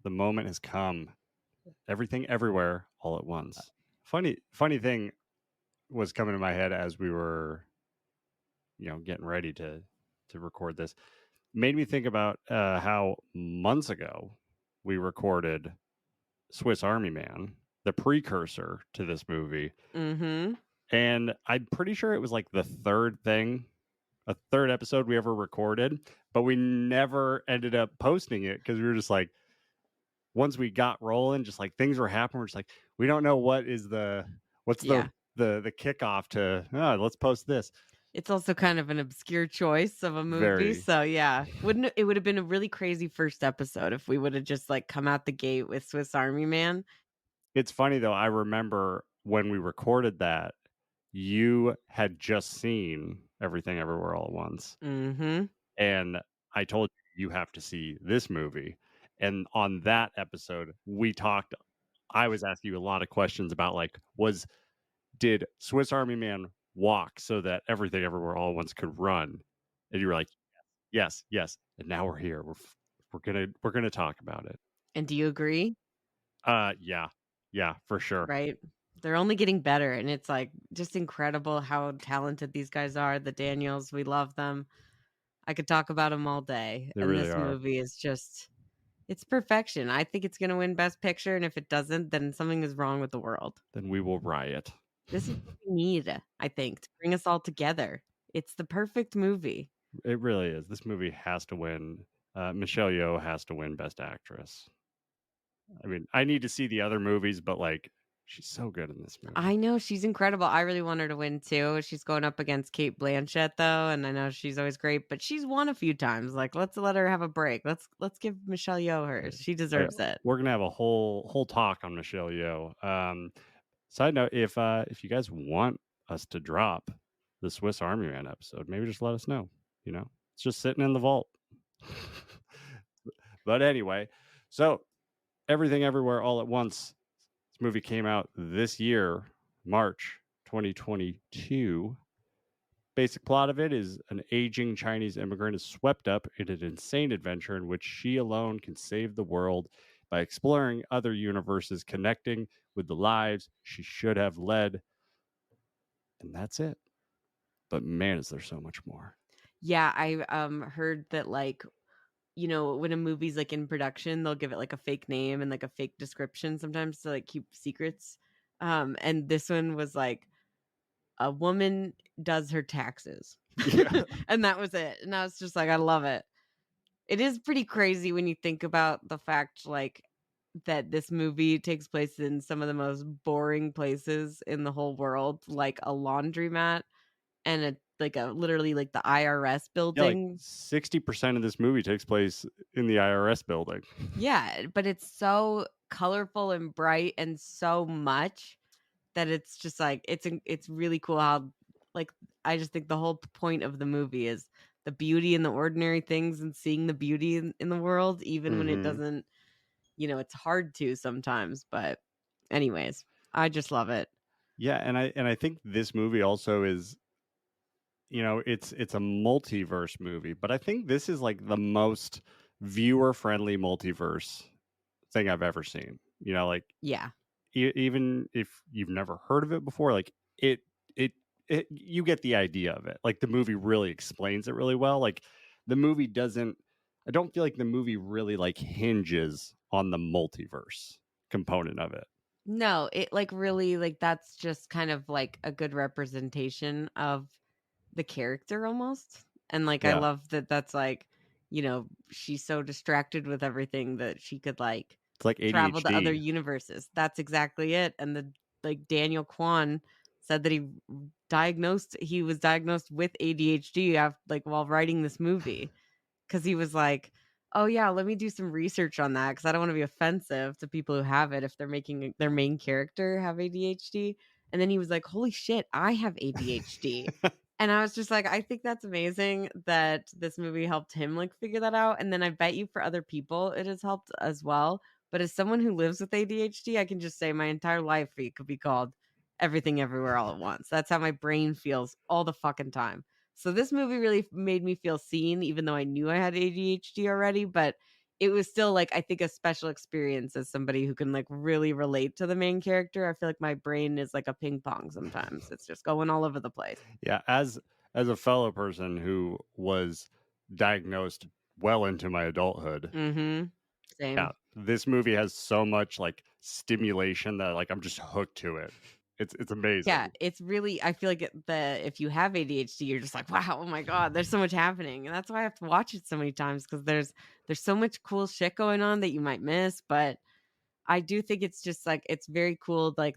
The moment has come. Everything, everywhere, all at once. Funny thing was coming to my head as we were, getting ready to record this. Made me think about how months ago we recorded Swiss Army Man, the precursor to this movie. Mm-hmm. And I'm pretty sure it was like a third episode we ever recorded, but we never ended up posting it because we were just like, once we got rolling, just like things were happening, we're just like, we don't know what's the Yeah. the kickoff to let's post this. It's also kind of an obscure choice of a movie. Very. So yeah, wouldn't it would have been a really crazy first episode if we would have just like come out the gate with Swiss Army Man. It's funny though, I remember when we recorded that, you had just seen Everything Everywhere All at Once. Mm-hmm. And I told you have to see this movie. And on that episode, I was asking you a lot of questions about like, did Swiss Army Man walk so that Everything Everywhere All at Once could run? And you were like, yes. And now we're here. We're gonna talk about it. And do you agree? Yeah, for sure. Right? They're only getting better, and it's like just incredible how talented these guys are. The Daniels, we love them. I could talk about them all day. They And really this are. movie is just it's perfection. I think it's going to win Best Picture, and if it doesn't, then something is wrong with the world. Then we will riot. This is what we need, I think, to bring us all together. It's the perfect movie. It really is. This movie has to win. Michelle Yeoh has to win Best Actress. I mean, I need to see the other movies, but like, she's so good in this movie. I know she's incredible. I really want her to win too. She's going up against Kate Blanchett though, and I know she's always great, but she's won a few times. Like, let's let her have a break. Let's give Michelle Yeoh hers. She deserves it. We're gonna have a whole talk on Michelle Yeoh. Side note: if you guys want us to drop the Swiss Army Man episode, maybe just let us know. It's just sitting in the vault. But anyway, so Everything Everywhere All at Once. This movie came out this year, March 2022. Basic plot of it is an aging Chinese immigrant is swept up in an insane adventure in which she alone can save the world by exploring other universes, connecting with the lives she should have led. And that's it. But man, is there so much more. Yeah, I heard that like when a movie's like in production, they'll give it like a fake name and like a fake description sometimes to like keep secrets. And this one was like a woman does her taxes. Yeah. And that was it. And I was just like, I love it. It is pretty crazy when you think about the fact like that this movie takes place in some of the most boring places in the whole world, like a laundromat and a literally like the IRS Yeah, like building. 60% of this movie takes place in the IRS building. Yeah, but it's so colorful and bright and so much that it's just like it's really cool how like I just think the whole point of the movie is the beauty in the ordinary things and seeing the beauty in the world even when it doesn't, it's hard to sometimes, but anyways, I just love it. Yeah, and I think this movie also is, it's a multiverse movie, but I think this is like the most viewer friendly multiverse thing I've ever seen. Like Yeah. even if you've never heard of it before, like it you get the idea of it. Like the movie really explains it really well. Like the movie doesn't I don't feel like the movie really like hinges on the multiverse component of it. No, it like really like that's just kind of like a good representation of the character almost. And like I Yeah. love that that's like, she's so distracted with everything that she could like It's like travel to other ADHD. universes. That's exactly it. And the like Daniel Kwan said that he was diagnosed with ADHD like while writing this movie cuz he was like, "Oh yeah, let me do some research on that cuz I don't want to be offensive to people who have it if they're making their main character have ADHD." And then he was like, "Holy shit, I have ADHD." And I was just like, I think that's amazing that this movie helped him like figure that out. And then I bet you for other people it has helped as well. But as someone who lives with ADHD, I can just say my entire life it could be called Everything Everywhere All at Once. That's how my brain feels all the fucking time. So this movie really made me feel seen, even though I knew I had ADHD already. But it was still like, I think, a special experience as somebody who can like really relate to the main character. I feel like my brain is like a ping pong sometimes. It's just going all over the place. Yeah, as a fellow person who was diagnosed well into my adulthood, Mhm. yeah, Same. this movie has so much like stimulation that like I'm just hooked to it. It's Yeah, amazing. it's really, I feel like if you have ADHD, you're just like, "Wow, oh my god, there's so much happening." And that's why I have to watch it so many times because there's so much cool shit going on that you might miss, but I do think it's just like it's very cool, like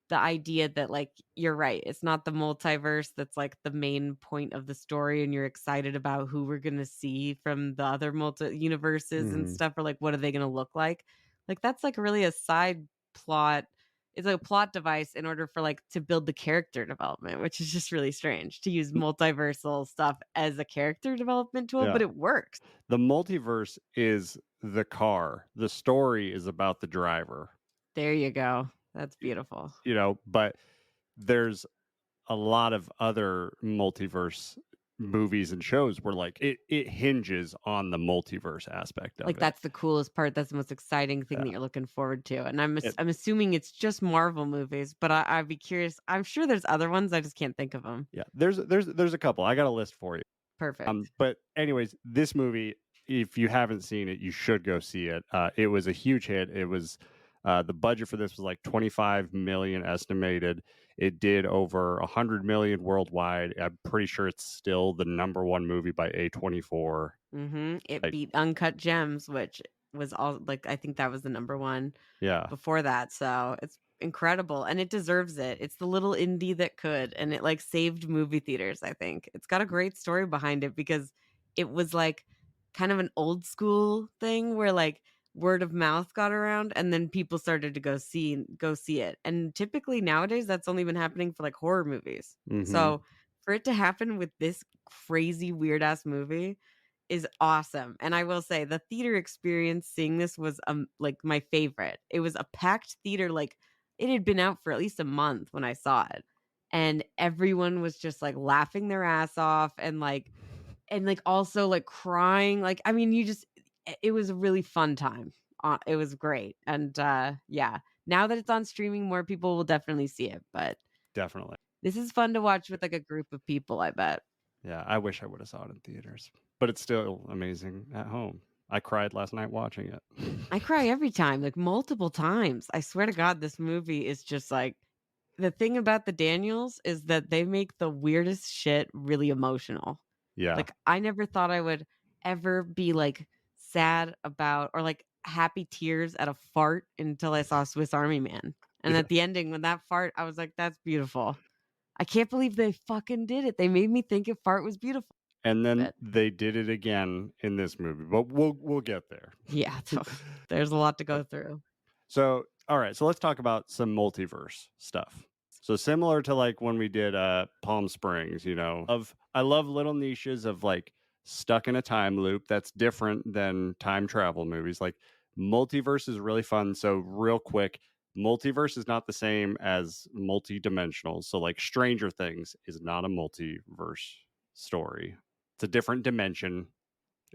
the idea that like you're right, it's not the multiverse that's like the main point of the story, and you're excited about who we're gonna see from the other multi universes and Mhm. stuff, or like what are they gonna look like? Like that's like really a side plot. It's like a plot device in order for like to build the character development, which is just really strange to use multiversal stuff as a character development tool, Yeah. but it works. The multiverse is the car. The story is about the driver. There you go. That's beautiful. You know, but there's a lot of other multiverse movies and shows where like it hinges on the multiverse aspect of Like, it. that's the coolest part, that's the most exciting thing that Yeah. you're looking forward to, and It, I'm assuming it's just Marvel movies, but I'd be curious. I'm sure there's other ones, I just can't think of them. yeah. There's a couple. I got a list for you. Perfect. But anyways, this movie, if you haven't seen it, you should go see it. It was a huge hit. It was the budget for this was like 25 million estimated. It did over 100 million worldwide. I'm pretty sure it's still the number one movie by A24. It Like, beat Uncut Gems, which was all like, I think that was the number 1 yeah, before that, so it's incredible, and it deserves it. It's the little indie that could, and it, like, saved movie theaters, I think. It's got a great story behind it because it was, like, kind of an old school thing where, like, word of mouth got around, and then people started to go see it, and typically nowadays, that's only been happening for, like, horror movies. hmm So, for it to happen with this crazy weird ass movie is awesome. And I will say the theater experience seeing this was like my favorite. It was a packed theater, like it had been out for at least a month when I saw it. And everyone was just like laughing their ass off and like also like crying. Like I mean, it was a really fun time. It was great. And yeah, now that it's on streaming, more people will definitely see it. But definitely. this is fun to watch with like a group of people, I bet. Yeah, I wish I would have saw it in theaters, but it's still amazing at home. I cried last night watching it. I cry every time, like multiple times. I swear to God, this movie is just like the thing about the Daniels is that they make the weirdest shit really emotional. Yeah, Like, I never thought I would ever be like sad about or like happy tears at a fart until I saw Swiss Army Man. And yeah. at the ending, when that fart, I was like, that's beautiful. I can't believe they fucking did it. They made me think a fart was beautiful. And then But they did it again in this movie, but we'll get there. yeah, there's a lot to go through. So, all right, so let's talk about some multiverse stuff. So similar to like when we did Palm Springs, you know, of I love little niches of like stuck in a time loop that's different than time travel movies. Like multiverse is really fun. So real quick, multiverse is not the same as multidimensional. So like Stranger Things is not a multiverse story. It's a different dimension.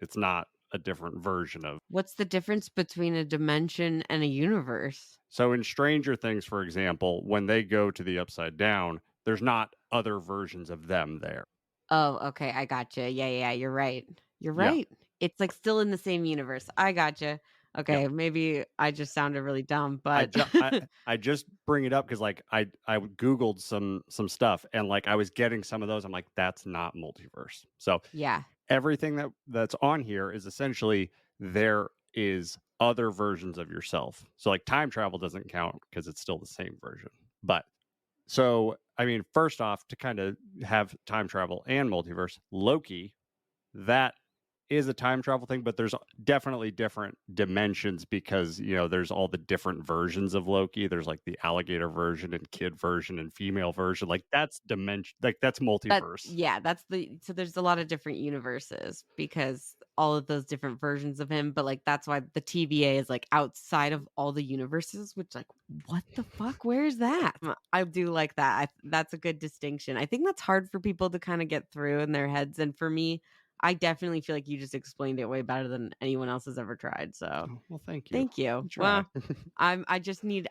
It's not a different version of. What's the difference between a dimension and a universe? So in Stranger Things, for example, when they go to the upside down, there's not other versions of them there. Oh, okay, I gotcha. Yeah, yeah, yeah, you're right. You're Yeah. right. It's like still in the same universe. I gotcha. Yep. Okay, maybe I just sounded really dumb, I but ju- I, I just bring it up because like I googled some stuff and like I was getting some of those. I'm like, that's not multiverse. So yeah. everything that's on here is essentially there is other versions of yourself. So like time travel doesn't count because it's still the same version. But so I mean, first off, to kind of have time travel and multiverse, Loki, that is a time travel thing, but there's definitely different dimensions because you know there's all the different versions of Loki. There's like the alligator version and kid version and female version. Like that's dimension, like that's That multiverse. yeah, that's the so there's a lot of different universes because all of those different versions of him, but like that's why the TVA is like outside of all the universes, which like what the fuck? Where is that? I do like that. That's a good distinction. I think that's hard for people to kind of get through in their heads, and for me, I definitely feel like you just explained it way better than anyone else has ever tried. So Oh, well, thank you. thank you. I try. Well,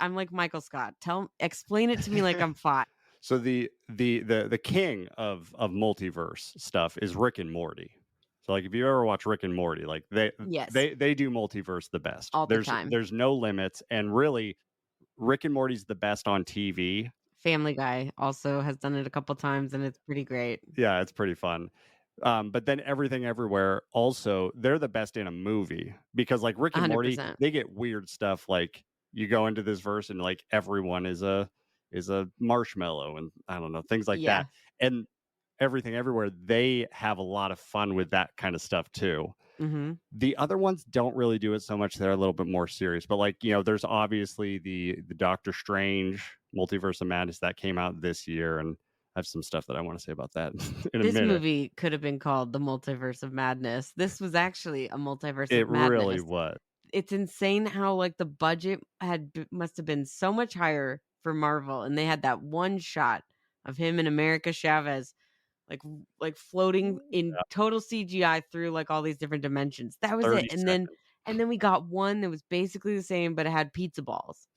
I'm like Michael Scott. Explain it to me like I'm five. So the king of multiverse stuff is Rick and Morty. So like if you ever watch Rick and Morty, like Yes, they do multiverse the best. all the time. There's no limits, and really Rick and Morty's the best on TV. Family Guy also has done it a couple times, and it's pretty great. Yeah, it's pretty fun. But then Everything Everywhere also, they're the best in a movie because like Rick and Morty, 100%. they get weird stuff like you go into this verse and like everyone is a marshmallow and I don't know, things like Yeah. that. And Everything Everywhere, they have a lot of fun with that kind of stuff too. Mhm. The other ones don't really do it so much. They're a little bit more serious. But like, there's obviously the Doctor Strange Multiverse of Madness that came out this year, and I have some stuff that I want to say about that in a This minute. movie could have been called The Multiverse of Madness. This was actually a multiverse It of really madness. was. It's insane how, like, the budget must have been so much higher for Marvel, and they had that one shot of him and America Chavez, like floating in Yeah, total CGI through, like, all these different dimensions. That was it, 30 seconds. and then we got one that was basically the same, but it had pizza balls,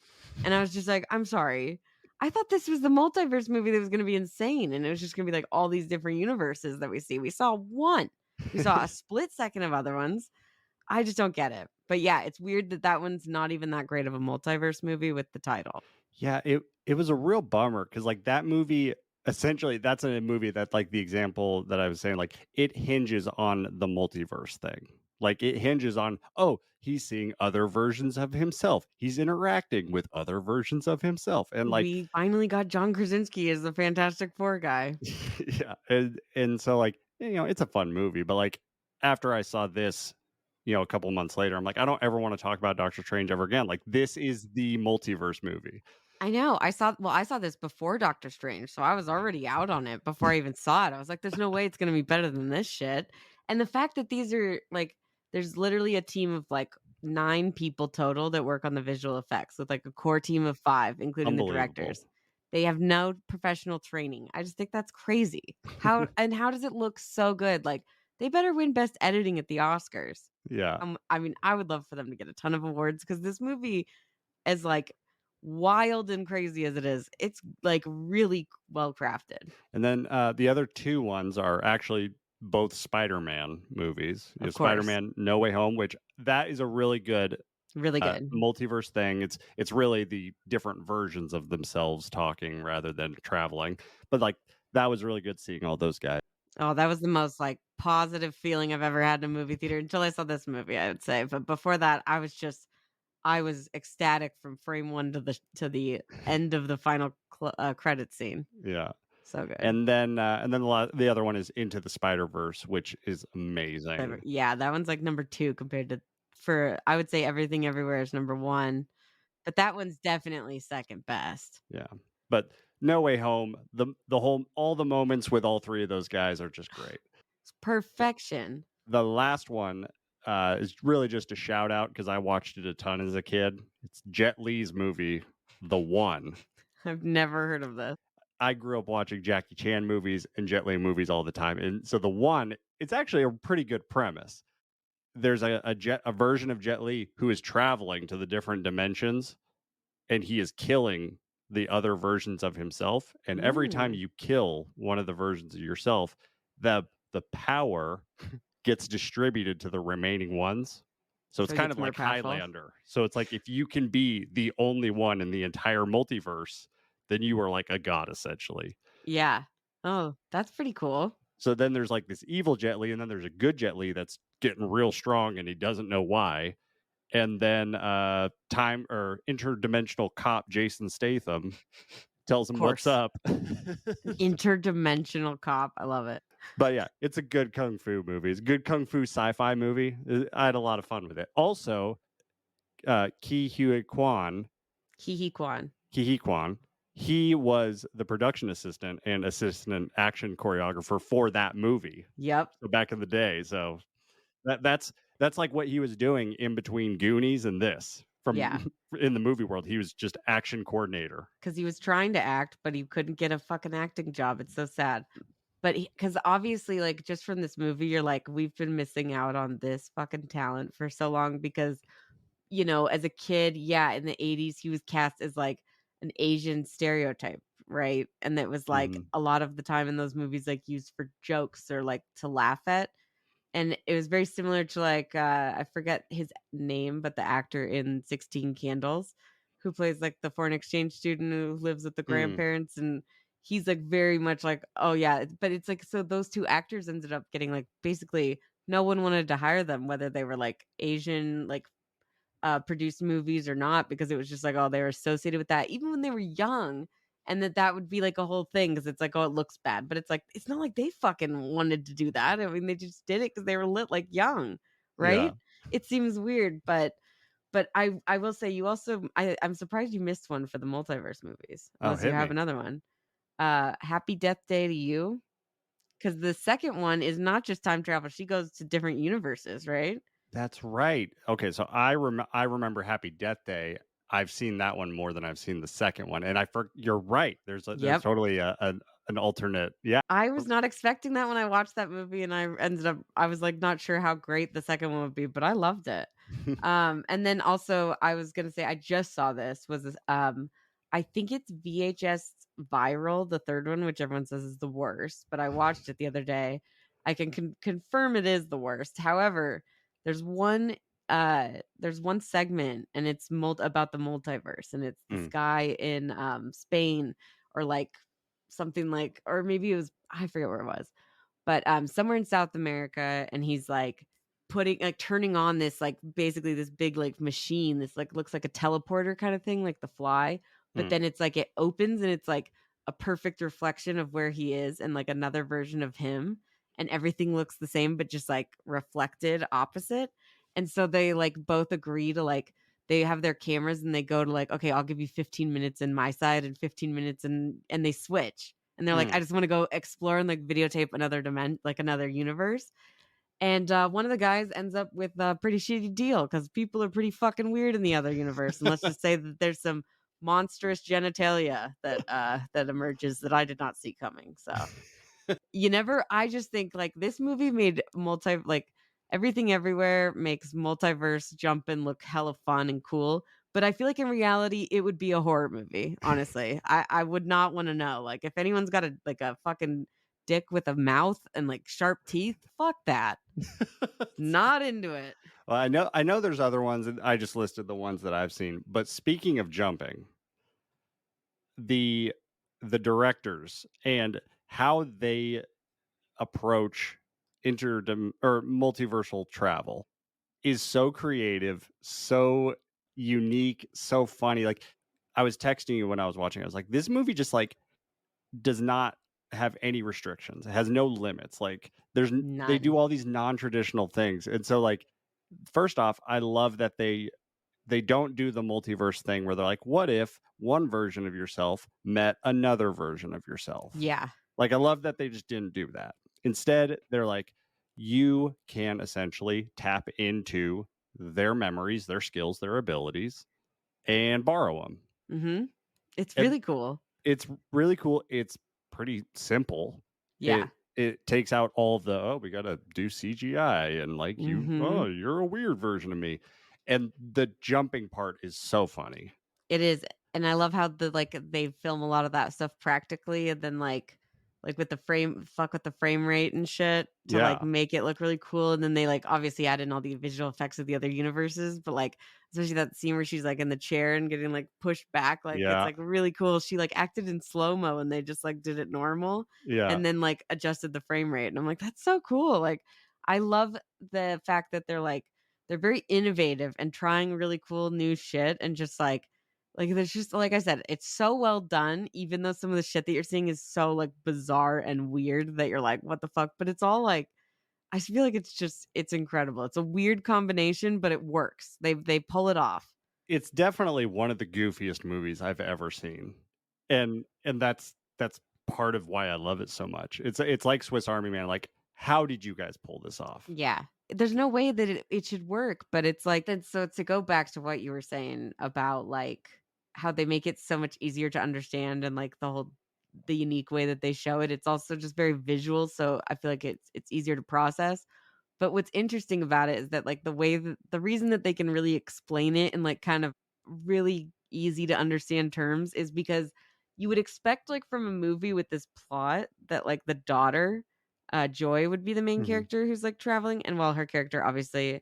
and I was just like, "I'm sorry. I thought this was the multiverse movie that was gonna be insane, and it was just gonna be, like, all these different universes that we see." We saw one. We saw a split second of other ones. I just don't get it. But yeah, it's weird that that one's not even that great of a multiverse movie with the title. Yeah, it was a real bummer because like that movie essentially that's a movie that like the example that I was saying, like it hinges on the multiverse thing. Like it hinges on, oh, he's seeing other versions of himself. He's interacting with other versions of himself. And like We finally got John Krasinski as the Fantastic Four guy. yeah, and so like, it's a fun movie, but like after I saw this, a couple months later, I'm like, I don't ever want to talk about Doctor Strange ever again. Like this is the multiverse movie. I know. I saw this before Doctor Strange, so I was already out on it before I even saw it. I was like, there's no way it's gonna be better than this shit. And the fact that these are like there's literally a team of like 9 people total that work on the visual effects with like a core team of 5, including the Unbelievable. directors. They have no professional training. I just think that's crazy. How does it look so good? Like they better win best editing at the Oscars. Yeah. I mean, I would love for them to get a ton of awards because this movie as, like, wild and crazy as it is, it's, like, really well crafted. And then the other two ones are actually both Spider-Man movies. You have Of course. Spider-Man No Way Home, which that is a really good Really good. multiverse thing. It's really the different versions of themselves talking rather than traveling. But like that was really good seeing all those guys. Oh, that was the most, like, positive feeling I've ever had in a movie theater until I saw this movie, I would say, but before that, I was ecstatic from frame 1 to the end of the final credit scene. Yeah. So good. And then the other one is Into the Spider-Verse, which is amazing. Yeah, that one's, like, number 2 compared to for I would say Everything Everywhere is number 1, but that one's definitely second best. Yeah. But No Way Home, the whole all the moments with all three of those guys are just great. It's perfection. The last one is really just a shout out because I watched it a ton as a kid. It's Jet Li's movie, The One. I've never heard of this. I grew up watching Jackie Chan movies and Jet Li movies all the time, and so The One, it's actually a pretty good premise. There's a version of Jet Li who is traveling to the different dimensions, and he is killing the other versions of himself. And every time Ooh, you kill one of the versions of yourself, the power gets distributed to the remaining ones. So it's so it kind gets of more like powerful? Highlander. So it's like if you can be the only one in the entire multiverse, then you are like a god essentially. Yeah. Oh, that's pretty cool. So then there's like this evil Jet Li, and then there's a good Jet Li that's getting real strong and he doesn't know why. And then time or interdimensional cop Jason Statham tells Of him what's course. up. Interdimensional cop. I love it. But yeah, it's a good kung fu movie. It's a good kung fu sci-fi movie. I had a lot of fun with it. Also, Ki Hue Kwan, Hee hee Kwan. Ki Hee Kwan, he was the production assistant and assistant action choreographer for that movie. Yep. So back in the day. So that's like what he was doing in between Goonies and this. Yeah. From in the movie world, he was just action coordinator. Because he was trying to act, but he couldn't get a fucking acting job. It's so sad. But because obviously, like, just from this movie, you're like, we've been missing out on this fucking talent for so long because, as a kid, yeah, in the 80s, he was cast as like an Asian stereotype, right? And that was like Mhm. a lot of the time in those movies, like used for jokes or like to laugh at. And it was very similar to like I forget his name, but the actor in 16 Candles who plays like the foreign exchange student who lives with the Mm. grandparents, and he's like very much like, oh yeah, but it's like, so those two actors ended up getting like basically no one wanted to hire them, whether they were like Asian, like produced movies or not, because it was just like, oh, they were associated with that even when they were young, and that would be like a whole thing because it's like, oh, it looks bad, but it's like it's not like they fucking wanted to do that. I mean, they just did it because they were lit like young, Yeah. right? It seems weird, but I will say you also I'm surprised you missed one for the multiverse movies, Oh, unless you hit have me. another one. Happy Death Day to You, because the second one is not just time travel. She goes to different universes, right? That's right. Okay, so I remember Happy Death Day. I've seen that one more than I've seen the second one, and you're right. There's Yep. totally an alternate. Yeah. I was not expecting that when I watched that movie, and I was, like, not sure how great the second one would be, but I loved it. And then also I was gonna say I just saw I think it's VHS Viral, the 3rd one, which everyone says is the worst, but I watched it the other day. I can confirm it is the worst. However, there's one there's one segment, and it's about the multiverse, and it's this Mm, guy in, Spain, or, like, something like, or maybe it was, I forget where it was, but, somewhere in South America, and he's, like, turning on this, like, basically this big, like, machine, this, like, looks like a teleporter kinda thing, like The Fly, but mm, then it's, like, it opens, and it's, like, a perfect reflection of where he is and, like, another version of him, and everything looks the same, but just, like, reflected opposite, and so they, like, both agree to, like, they have their cameras, and they go to, like, "Okay, I'll give you 15 minutes in my side and 15 minutes and they switch. And they're like, "I mm. just wanna go explore and, like, videotape another universe." And, one of the guys ends up with a pretty shitty deal because people are pretty fucking weird in the other universe, and let's just say that there's some monstrous genitalia that emerges that I did not see coming, so you never I just think, like, this movie made Everything Everywhere makes multiverse jumping look hella fun and cool, but I feel like in reality, it would be a horror movie, honestly. I would not wanna know, like, if anyone's got a fucking dick with a mouth and, like, sharp teeth, fuck that. Not into it. Well, I know there's other ones, and I just listed the ones that I've seen. But speaking of jumping, the the directors and how they approach or multiversal travel is so creative, so unique, so funny. Like, I was texting you when I was watching. I was like, this movie just like does not have any restrictions. It has no limits. Like, they None. do all these non-traditional things. And so, like, first off, I love that they don't do the multiverse thing where they're like, what if one version of yourself met another version of yourself? Yeah. Like, I love that they just didn't do that. Instead, they're like, you can essentially tap into their memories, their skills, their abilities, and borrow them. Mhm. It's And really cool. it's really cool. It's pretty simple. Yeah. It takes out all the, oh, we gotta do CGI, and like, Mhm. you're a weird version of me. And the jumping part is so funny. It is, and I love how they film a lot of that stuff practically, and then, with the frame rate and shit to, like, Yeah. make it look really cool, and then they, like, obviously add in all the visual effects of the other universes, but, like, especially that scene where she's, like, in the chair and getting, like, pushed back, like, it's, Yeah. like, really cool. She, like, acted in slow-mo, and they just, like, did it normal Yeah. and then, like, adjusted the frame rate, and I'm like, "That's so cool." Like, I love the fact that they're very innovative and trying really cool new shit, and just, there's just, like I said, it's so well done, even though some of the shit that you're seeing is so, like, bizarre and weird that you're like, "What the fuck?" But it's all, like, I just feel like it's incredible. It's a weird combination, but it works. They pull it off. It's definitely one of the goofiest movies I've ever seen. And that's part of why I love it so much. It's like Swiss Army Man. Like, how did you guys pull this off? Yeah. There's no way that it should work, but it's like then so to go back to what you were saying about, like, how they make it so much easier to understand and, like, the whole the unique way that they show it. It's also just very visual, so I feel like it's easier to process. But what's interesting about it is that, like, the reason that they can really explain it in, like, kind of really easy to understand terms is because you would expect, like, from a movie with this plot that, like, the daughter, Joy would be the main Hmm. character who's, like, traveling, and while her character obviously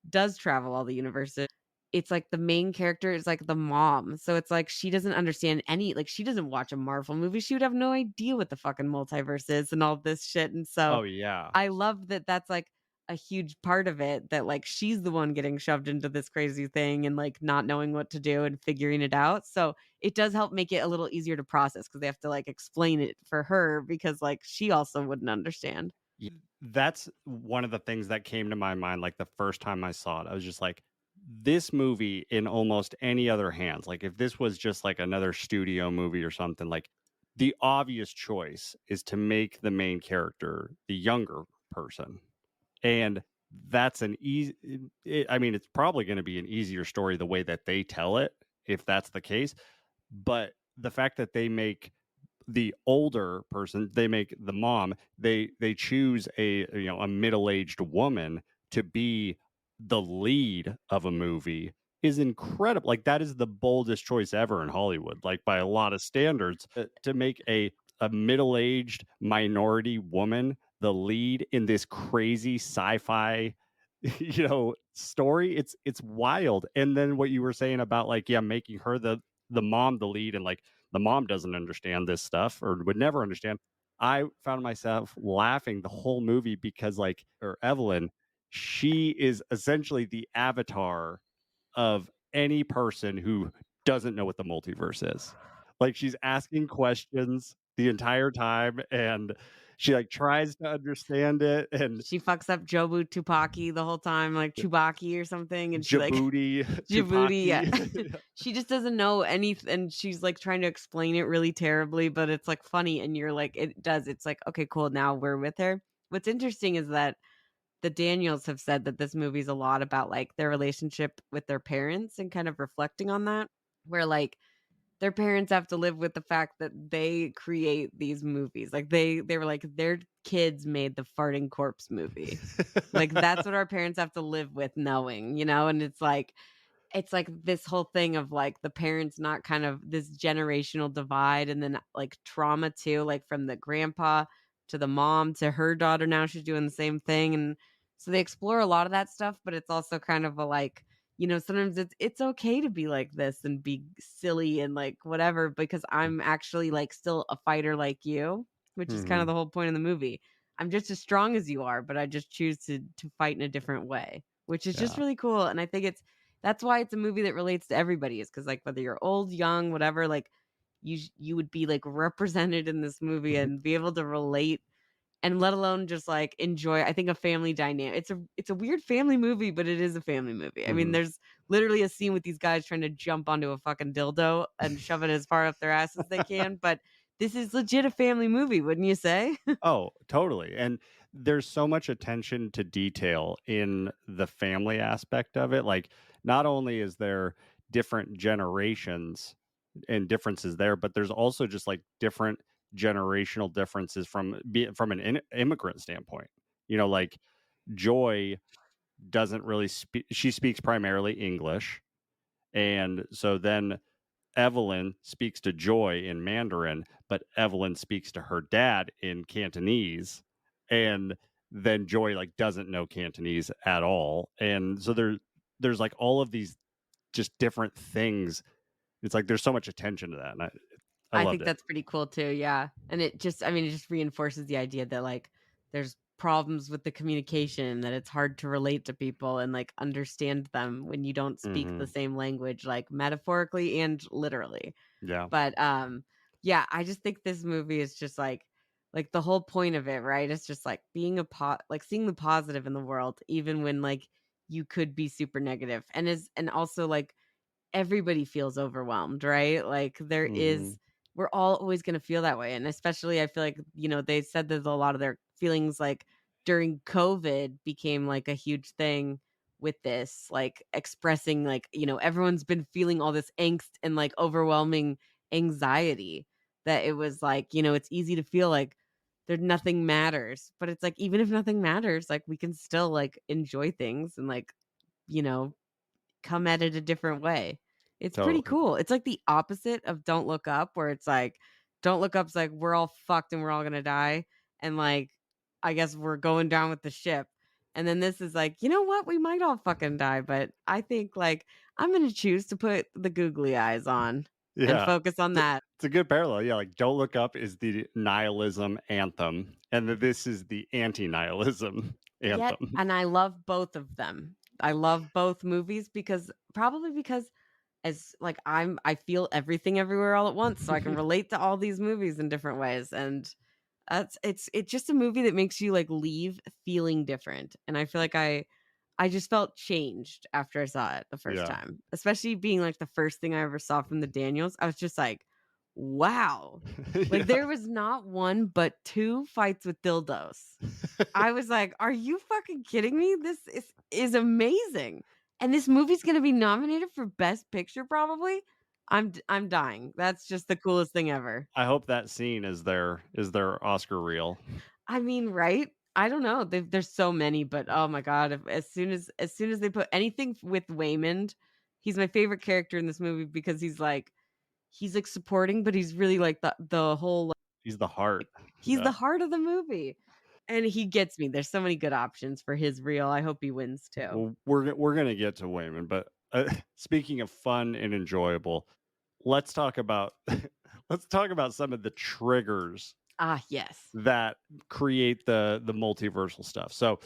does travel all the universes, it's like the main character is like the mom. So it's like she doesn't understand any like she doesn't watch a Marvel movie. She would have no idea what the fucking multiverse is and all this shit. And so Oh yeah. I love that that's like a huge part of it that like she's the one getting shoved into this crazy thing and like not knowing what to do and figuring it out. So it does help make it a little easier to process because they have to like explain it for her because like she also wouldn't understand. That's one of the things that came to my mind, like, the first time I saw it. I was just like, this movie in almost any other hands, like, if this was just, like, another studio movie or something, like, the obvious choice is to make the main character the younger person, and that's an easy I mean, it's probably gonna be an easier story the way that they tell it, if that's the case, but the fact that they make the older person, they make the mom, they choose a middle-aged woman to be the lead of a movie is incredible. Like, that is the boldest choice ever in Hollywood, like, by a lot of standards, to make a middle-aged minority woman the lead in this crazy sci-fi story. It's wild. And then what you were saying about, like, yeah, making her the mom the lead, and like the mom doesn't understand this stuff or would never understand. I found myself laughing the whole movie because, like, or Evelyn, she is essentially the avatar of any person who doesn't know what the multiverse is. Like, she's asking questions the entire time, and she, like, tries to understand it, and She fucks up Jobu Tupaki the whole time, like Chewbacca or something, and she like Djibouti, Djibouti, yeah. Tupaki. She just doesn't know and she's, like, trying to explain it really terribly, but it's, like, funny, and you're like it's like, "Okay, cool, now we're with her." What's interesting is that the Daniels have said that this movie's a lot about, like, their relationship with their parents and kind of reflecting on that, where, like, their parents have to live with the fact that they create these movies. Like, they were like, their kids made the farting corpse movie. Like, that's what our parents have to live with knowing, you know? And it's like this whole thing of like the parents not kind of this generational divide and then like trauma too, like from the grandpa to the mom to her daughter. Now she's doing the same thing. And so they explore a lot of that stuff, but it's also kind of a like, sometimes it's okay to be like this and be silly and like whatever, because I'm actually like still a fighter like you, which is kind of Mhm. the whole point of the movie. I'm just as strong as you are, but I just choose to fight in a different way, which is just Yeah. really cool. And I think that's why it's a movie that relates to everybody is because like, whether you're old, young, whatever, like, you would be, like, represented in this movie Mhm. and be able to relate and let alone just, like, enjoy, I think, a family dynamic. It's a weird family movie, but it is a family movie. I mean, Mhm. there's literally a scene with these guys trying to jump onto a fucking dildo and shove it as far up their ass as they can, but this is legit a family movie, wouldn't you say? Oh, totally. And there's so much attention to detail in the family aspect of it. Like, not only is there different generations and differences there, but there's also just like different generational differences from an immigrant standpoint. Like, Joy doesn't really speak, she speaks primarily English. And so then Evelyn speaks to Joy in Mandarin, but Evelyn speaks to her dad in Cantonese, and then Joy, like, doesn't know Cantonese at all, and so there's like all of these just different things. It's like there's so much attention to that, and I I loved think it. that's pretty cool too, yeah, and it just reinforces the idea that, like, there's problems with the communication, that it's hard to relate to people and, like, understand them when you don't speak the Hmm. same language, like, metaphorically and literally, Yeah. but, yeah, I just think this movie is just, like, the whole point of it, right? It's just, like, being like, seeing the positive in the world even when, like, you could be super negative, and also, like, everybody feels overwhelmed, right? Like Hmm. we're all always going to feel that way. And especially I feel like, they said that a lot of their feelings like during COVID became like a huge thing with this, like expressing like, everyone's been feeling all this angst and like overwhelming anxiety. that it was like, it's easy to feel like there nothing matters. But it's like, even if nothing matters, like we can still like enjoy things and like, you know, come at it a different way. It's pretty Totally. cool. It's like the opposite of Don't Look Up, where it's like Don't Look Up's like we're all fucked and we're all gonna die, and like I guess we're going down with the ship. And then this is like, you know what? We might all fucking die, but I think like I'm gonna choose to put the googly eyes on and Yeah. focus on that. It's a good parallel. Yeah, like Don't Look Up is the nihilism anthem, and this is the anti-nihilism Yet, anthem. and I love both of them. I love both movies because probably because as like I feel everything everywhere all at once, so I can relate to all these movies in different ways. And it's just a movie that makes you like leave feeling different. And I feel like I just felt changed after I saw it the first Yeah. time, especially being like the first thing I ever saw from the Daniels. I was just like, wow. Like Yeah. there was not one but two fights with dildos. I was like, "Are you fucking kidding me? This is amazing." And this movie's going to be nominated for best picture probably. I'm dying. That's just the coolest thing ever. I hope that scene is their Oscar reel. I mean, right? I don't know. There's so many, but oh my god, as soon as they put anything with Waymond, he's my favorite character in this movie because he's like supporting, but he's really like the whole He's the heart. he's Yeah. the heart of the movie. And he gets me. There's so many good options for his reel. I hope he wins too. Well, we're gonna get to Wayman, but speaking of fun and enjoyable, let's talk about let's talk about some of the triggers Ah, yes. that create the multiversal stuff. So,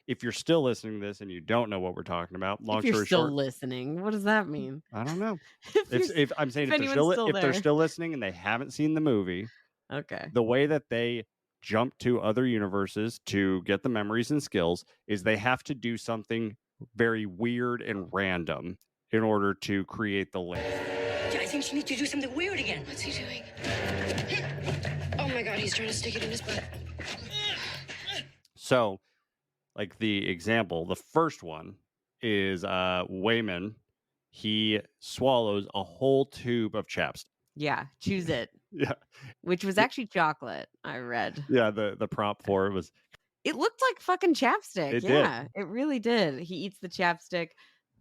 if you're still listening to this and you don't know what we're talking about, long If you're story still short, listening, what does that mean? I don't know. You're If I'm saying if anyone's still if they're there. still listening and they haven't seen the movie, Okay. the way that they jump to other universes to get the memories and skills is they have to do something very weird and random in order to create the link. Yeah, I think she needs to do something weird again. What's he doing? Oh my god, he's trying to stick it in his butt. So, like the example, the first one is Wayman. He swallows a whole tube of chapstick. Yeah, choose it. Yeah, Which was actually chocolate, I read. yeah. The prop for it was It looked like fucking chapstick. It did. Yeah, it really did. He eats the chapstick.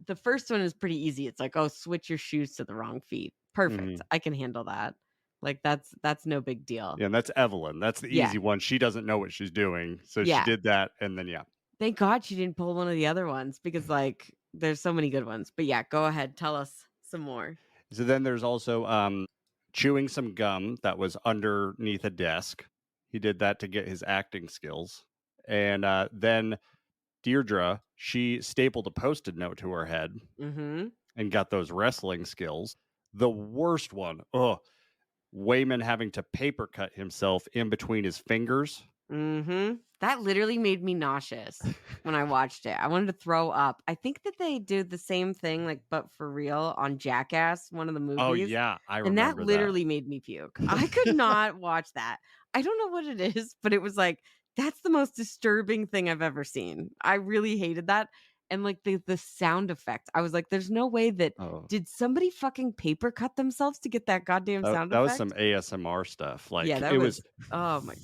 The first one is pretty easy. It's like, oh, switch your shoes to the wrong feet. Perfect. Mhm. I can handle that. Like that's no big deal. Yeah, and that's Evelyn. That's the Yeah. easy one. She doesn't know what she's doing, so Yeah. she did that, and then yeah. Thank God she didn't pull one of the other ones because like there's so many good ones. But yeah, go ahead, tell us some more. So then there's also chewing some gum that was underneath a desk. He did that to get his acting skills. And then Deirdre, she stapled a post-it note to her head Mm-hmm. and got those wrestling skills. The worst one, Wayman having to paper cut himself in between his fingers. Mm-hmm. That literally made me nauseous when I watched it. I wanted to throw up. I think that they do the same thing, like, but for real on Jackass, one of the movies. Oh yeah, I And that remember literally made me puke. I could not watch that. I don't know what it is, but it was like, that's the most disturbing thing I've ever seen. I really hated that. And like the sound effect, I was like, there's no way that Oh, did somebody fucking paper cut themselves to get that goddamn sound that effect? was some ASMR stuff. Like Yeah, that it was oh my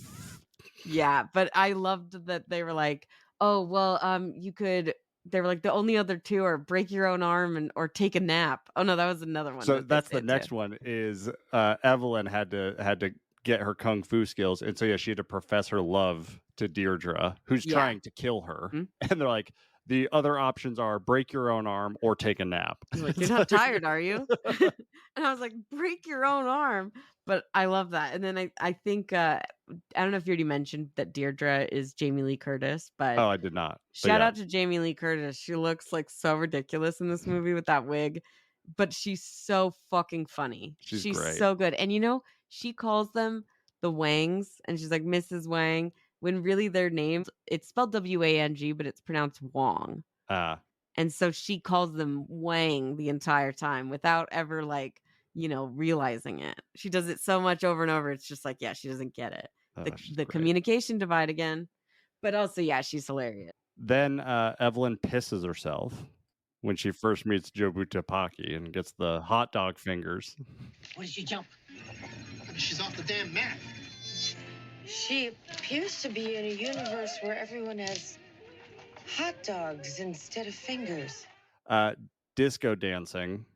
yeah, but I loved that they were like, "Oh, well, you could." They were like, "The only other two are break your own arm and or take a nap." Oh no, that was another one. So that they that's the said next too. one is Evelyn had to get her kung fu skills, and so yeah, she had to profess her love to Deirdre, who's Yeah. trying to kill her. Mhm. And they're like, the other options are break your own arm or take a nap. He's like, "You're It's not like- tired, are you?" And I was like, "Break your own arm." But I love that. And then I think I don't know if you already mentioned that Deirdre is Jamie Lee Curtis, but Oh, I did not. But shout yeah. out to Jamie Lee Curtis. She looks like so ridiculous in this movie with that wig, but she's so fucking funny. She's She's great. so good. And she calls them the Wangs and she's like Mrs. Wang when really their names it's spelled W-A-N-G, but it's pronounced Wong. And so she calls them Wang the entire time without ever like, realizing it. She does it so much over and over. It's just like, yeah, she doesn't get it. She's The great. communication divide again. But also, yeah, she's hilarious. Then Evelyn pisses herself when she first meets Jobu Tapaki and gets the hot dog fingers. What did you jump? She's off the damn map. She appears to be in a universe where everyone has hot dogs instead of fingers. Disco dancing.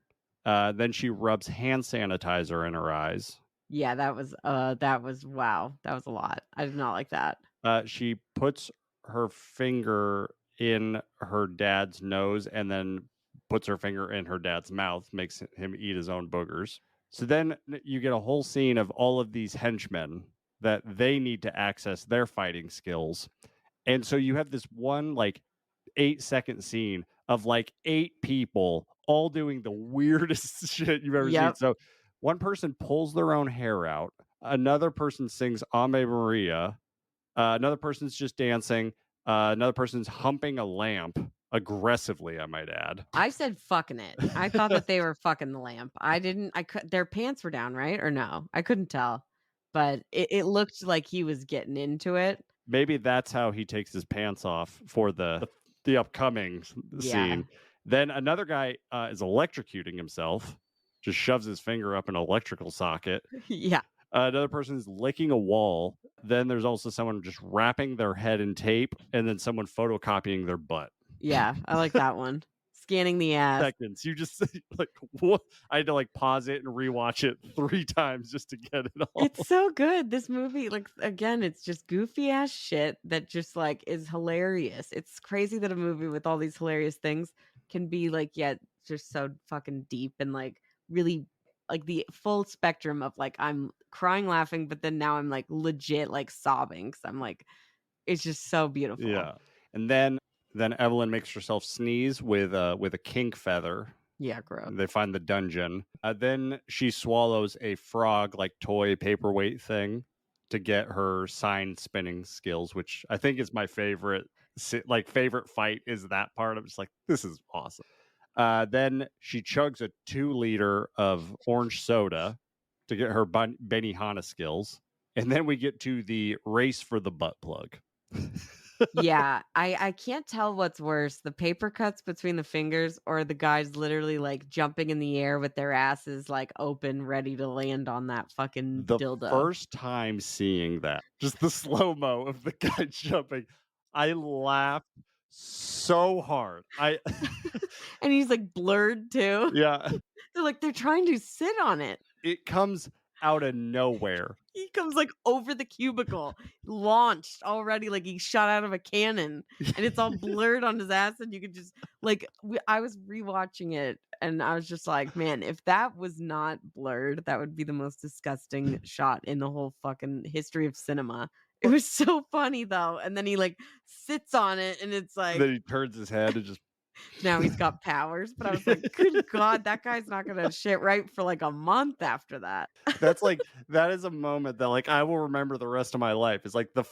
Then she rubs hand sanitizer in her eyes. Yeah, that was wow. That was a lot. I did not like that. She puts her finger in her dad's nose and then puts her finger in her dad's mouth, makes him eat his own boogers. So then you get a whole scene of all of these henchmen that they need to access their fighting skills. And so you have this one like 8-second scene of like 8 people all doing the weirdest shit you've ever seen. Yep. So one person pulls their own hair out, another person sings Ave Maria, another person's just dancing, another person's humping a lamp aggressively, I might add. I said fucking it. I thought that they were fucking the lamp. Their pants were down, right? Or no? I couldn't tell. But it looked like he was getting into it. Maybe that's how he takes his pants off for the upcoming Yeah. scene. Then another guy is electrocuting himself, just shoves his finger up an electrical socket. Yeah. Another person is licking a wall. Then there's also someone just wrapping their head in tape, and then someone photocopying their butt. Yeah, I like that one. Scanning the ass. Seconds. You just like what? I had to like pause it and rewatch it 3 times just to get it all. It's so good. This movie, like again, it's just goofy ass shit that just like is hilarious. It's crazy that a movie with all these hilarious things can be like, yeah, just so fucking deep and like really like the full spectrum of like I'm crying, laughing, but then now I'm like legit like sobbing because I'm like, it's just so beautiful. Yeah. And then Evelyn makes herself sneeze with a kink feather. Yeah, gross. They find the dungeon. Then she swallows a frog like toy paperweight thing to get her sign spinning skills, which I think is my favorite fight is that part. I'm just like, this is awesome. Then she chugs a 2-liter of orange soda to get her Benihana skills. And then we get to the race for the butt plug. Yeah, I can't tell what's worse, the paper cuts between the fingers or the guys literally like jumping in the air with their asses like open, ready to land on that fucking The dildo. first time seeing that, just the slow-mo of the guy jumping, I laughed so hard. And he's like blurred too. Yeah. They're trying to sit on it. It comes out of nowhere. He comes like over the cubicle, launched already, like he shot out of a cannon, and it's all blurred on his ass. And you could just like, I was rewatching it, and I was just like, man, if that was not blurred, that would be the most disgusting shot in the whole fucking history of cinema. It was so funny though, and then he like sits on it, and it's like Then he turns his head and just now he's got powers. But I was like, good God, that guy's not gonna shit right for like a month after that. that's like that is a moment that like I will remember the rest of my life. It's like the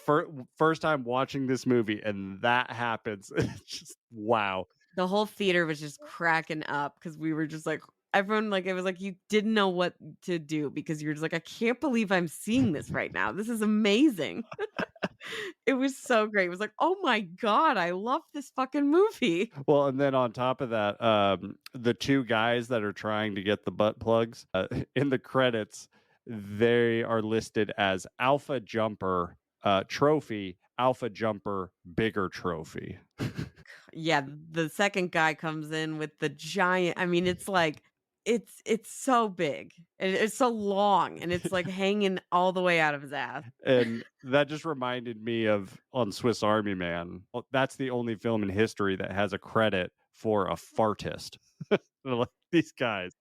first time watching this movie and that happens. It's just wow. The whole theater was just cracking up because we were just like, everyone, like, it was like you didn't know what to do because you're just like, I can't believe I'm seeing this right now. This is amazing. It was so great. It was like, oh my God, I love this fucking movie. Well, and then on top of that, the 2 guys that are trying to get the butt plugs in the credits, they are listed as Alpha Jumper Trophy, Alpha Jumper Bigger Trophy. Yeah, the second guy comes in with the giant. I mean, it's like it's so big and it's so long and it's like hanging all the way out of his ass. And that just reminded me of on Swiss Army Man. That's the only film in history that has a credit for a fartist. Like, these guys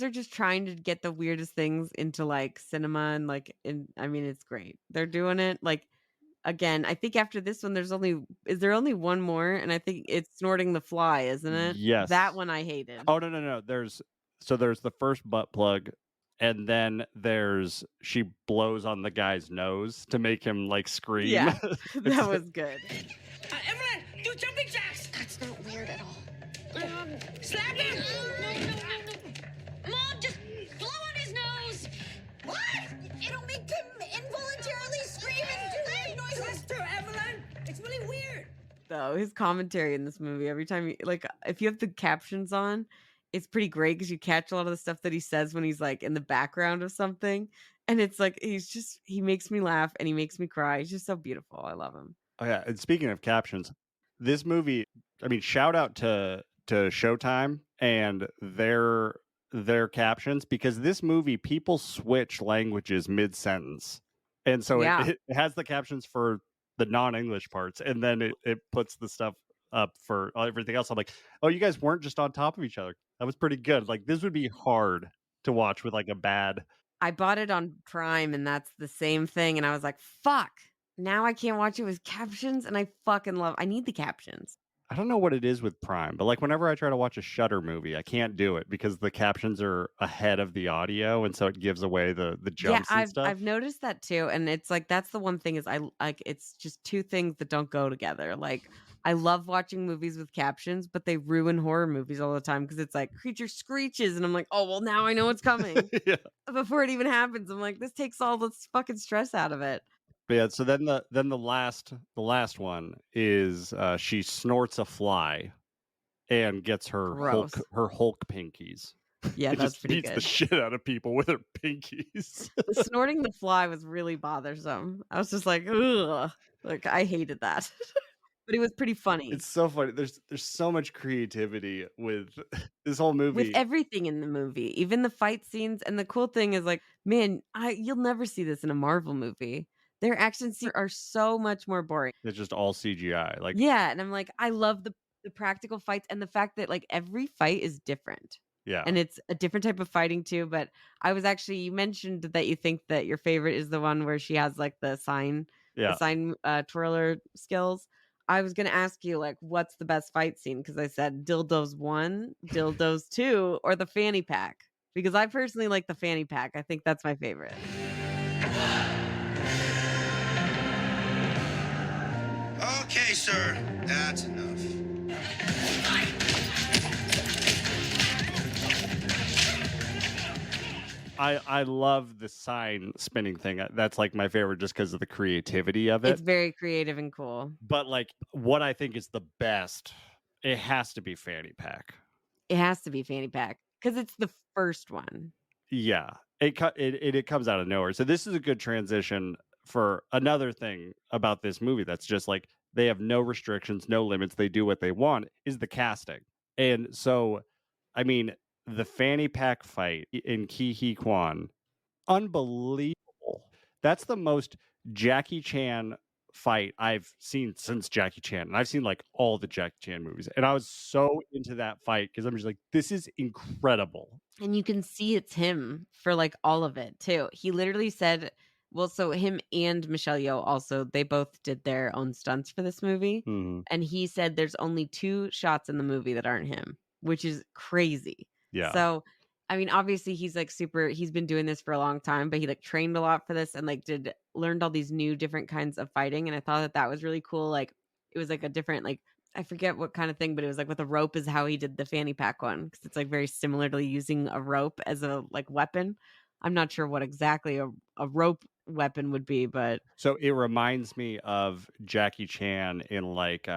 are just trying to get the weirdest things into like cinema and like I mean, it's great. They're doing it like. Again, I think after this one, is there only one more? And I think it's Snorting the Fly, isn't it? Yes. That one I hated. Oh, no. There's the first butt plug, and then she blows on the guy's nose to make him like scream. Yeah, that was good. Evelyn, do jumping jacks. That's not weird at all. Slap him. No. Mom, just blow on his nose. What? It'll make him involuntarily scream and do that noise. That's true, Evelyn. It's really weird. Though his commentary in this movie, every time like if you have the captions on, it's pretty great because you catch a lot of the stuff that he says when he's like in the background of something. And it's like he makes me laugh and he makes me cry. He's just so beautiful. I love him. Oh yeah, and speaking of captions, this movie, I mean, shout out to Showtime and their captions, because this movie people switch languages mid-sentence. And so Yeah. it has the captions for the non-English parts, and then it puts the stuff up for everything else. I'm like, oh, you guys weren't just on top of each other. That was pretty good. Like, this would be hard to watch with like a bad. I bought it on Prime and that's the same thing. And I was like, fuck. Now I can't watch it with captions. And I I need the captions. I don't know what it is with Prime, but like whenever I try to watch a Shudder movie, I can't do it because the captions are ahead of the audio, and so it gives away the jumps and stuff. I've noticed that too. And it's like that's the one thing is I like it's just two things that don't go together. Like I love watching movies with captions, but they ruin horror movies all the time because it's like creature screeches, and I'm like, oh well, now I know what's coming. Yeah. Before it even happens, I'm like, this takes all the fucking stress out of it. But yeah, so then the last one is she snorts a fly and gets her Gross. Hulk pinkies. Yeah, It that's just pretty beats the good. shit out of people with her pinkies. The snorting the fly was really bothersome. I was just like, ugh. Like I hated that. But it was pretty funny. It's so funny. There's so much creativity with this whole movie. With everything in the movie, even the fight scenes. And the cool thing is like, man, you'll never see this in a Marvel movie. Their action scenes are so much more boring. It's just all CGI. Like, yeah, and I'm like, I love the practical fights and the fact that like every fight is different. yeah. And it's a different type of fighting too. But I was actually, you mentioned that you think that your favorite is the one where she has like the sign twirler skills. I was gonna ask you like, what's the best fight scene? Because I said dildos 1, dildos 2, or the fanny pack. Because I personally like the fanny pack. I think that's my favorite. Okay, sir, that's enough. I love the sign spinning thing. That's like my favorite just because of the creativity of it. It's very creative and cool. But like what I think is the best, it has to be fanny pack. It has to be fanny pack because it's the first one. Yeah, it comes out of nowhere. So this is a good transition for another thing about this movie that's just like they have no restrictions, no limits. They do what they want, is the casting. And so, I mean, the fanny pack fight in Kwan, unbelievable. That's the most Jackie Chan fight I've seen since Jackie Chan. And I've seen like all the Jackie Chan movies. And I was so into that fight because I'm just like, this is incredible. And you can see it's him for like all of it too. He literally said, well, so him and Michelle Yeoh also, they both did their own stunts for this movie. Mm-hmm. And he said there's only 2 shots in the movie that aren't him, which is crazy. Yeah. So, I mean, obviously he's like he's been doing this for a long time, but he like trained a lot for this and like learned all these new different kinds of fighting. And I thought that was really cool. Like it was like a different, like, I forget what kind of thing, but it was like with a rope is how he did the fanny pack one. Because it's like very similar to using a rope as a like weapon. I'm not sure what exactly a rope weapon would be, but so it reminds me of Jackie Chan in like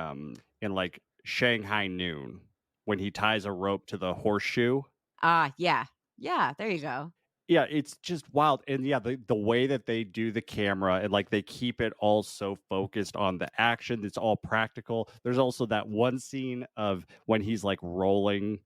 Shanghai Noon when he ties a rope to the horseshoe. Yeah, there you go. Yeah, it's just wild. And yeah, the way that they do the camera and like they keep it all so focused on the action, it's all practical. There's also that one scene of when he's like rolling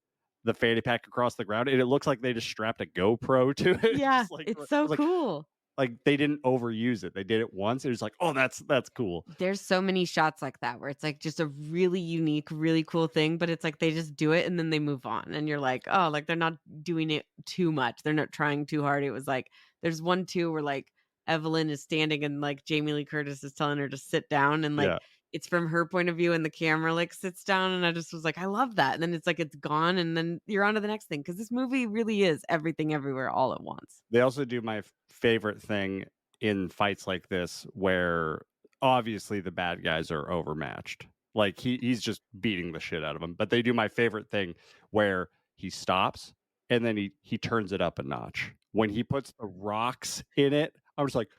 the fanny pack across the ground and it looks like they just strapped a GoPro to it. Yeah, like, it's so cool. Like they didn't overuse it. They did it once. It was like, oh, that's cool. There's so many shots like that where it's like just a really unique, really cool thing, but it's like they just do it and then they move on. And you're like, oh, like they're not doing it too much. They're not trying too hard. It was like there's one too where like Evelyn is standing and like Jamie Lee Curtis is telling her to sit down and like it's from her point of view and the camera like sits down and I just was like, I love that. And then it's like it's gone and then you're on to the next thing because this movie really is everything everywhere all at once. They also do my favorite thing in fights like this where obviously the bad guys are overmatched. Like he's just beating the shit out of them. But they do my favorite thing where he stops and then he turns it up a notch. When he puts the rocks in it, I was like,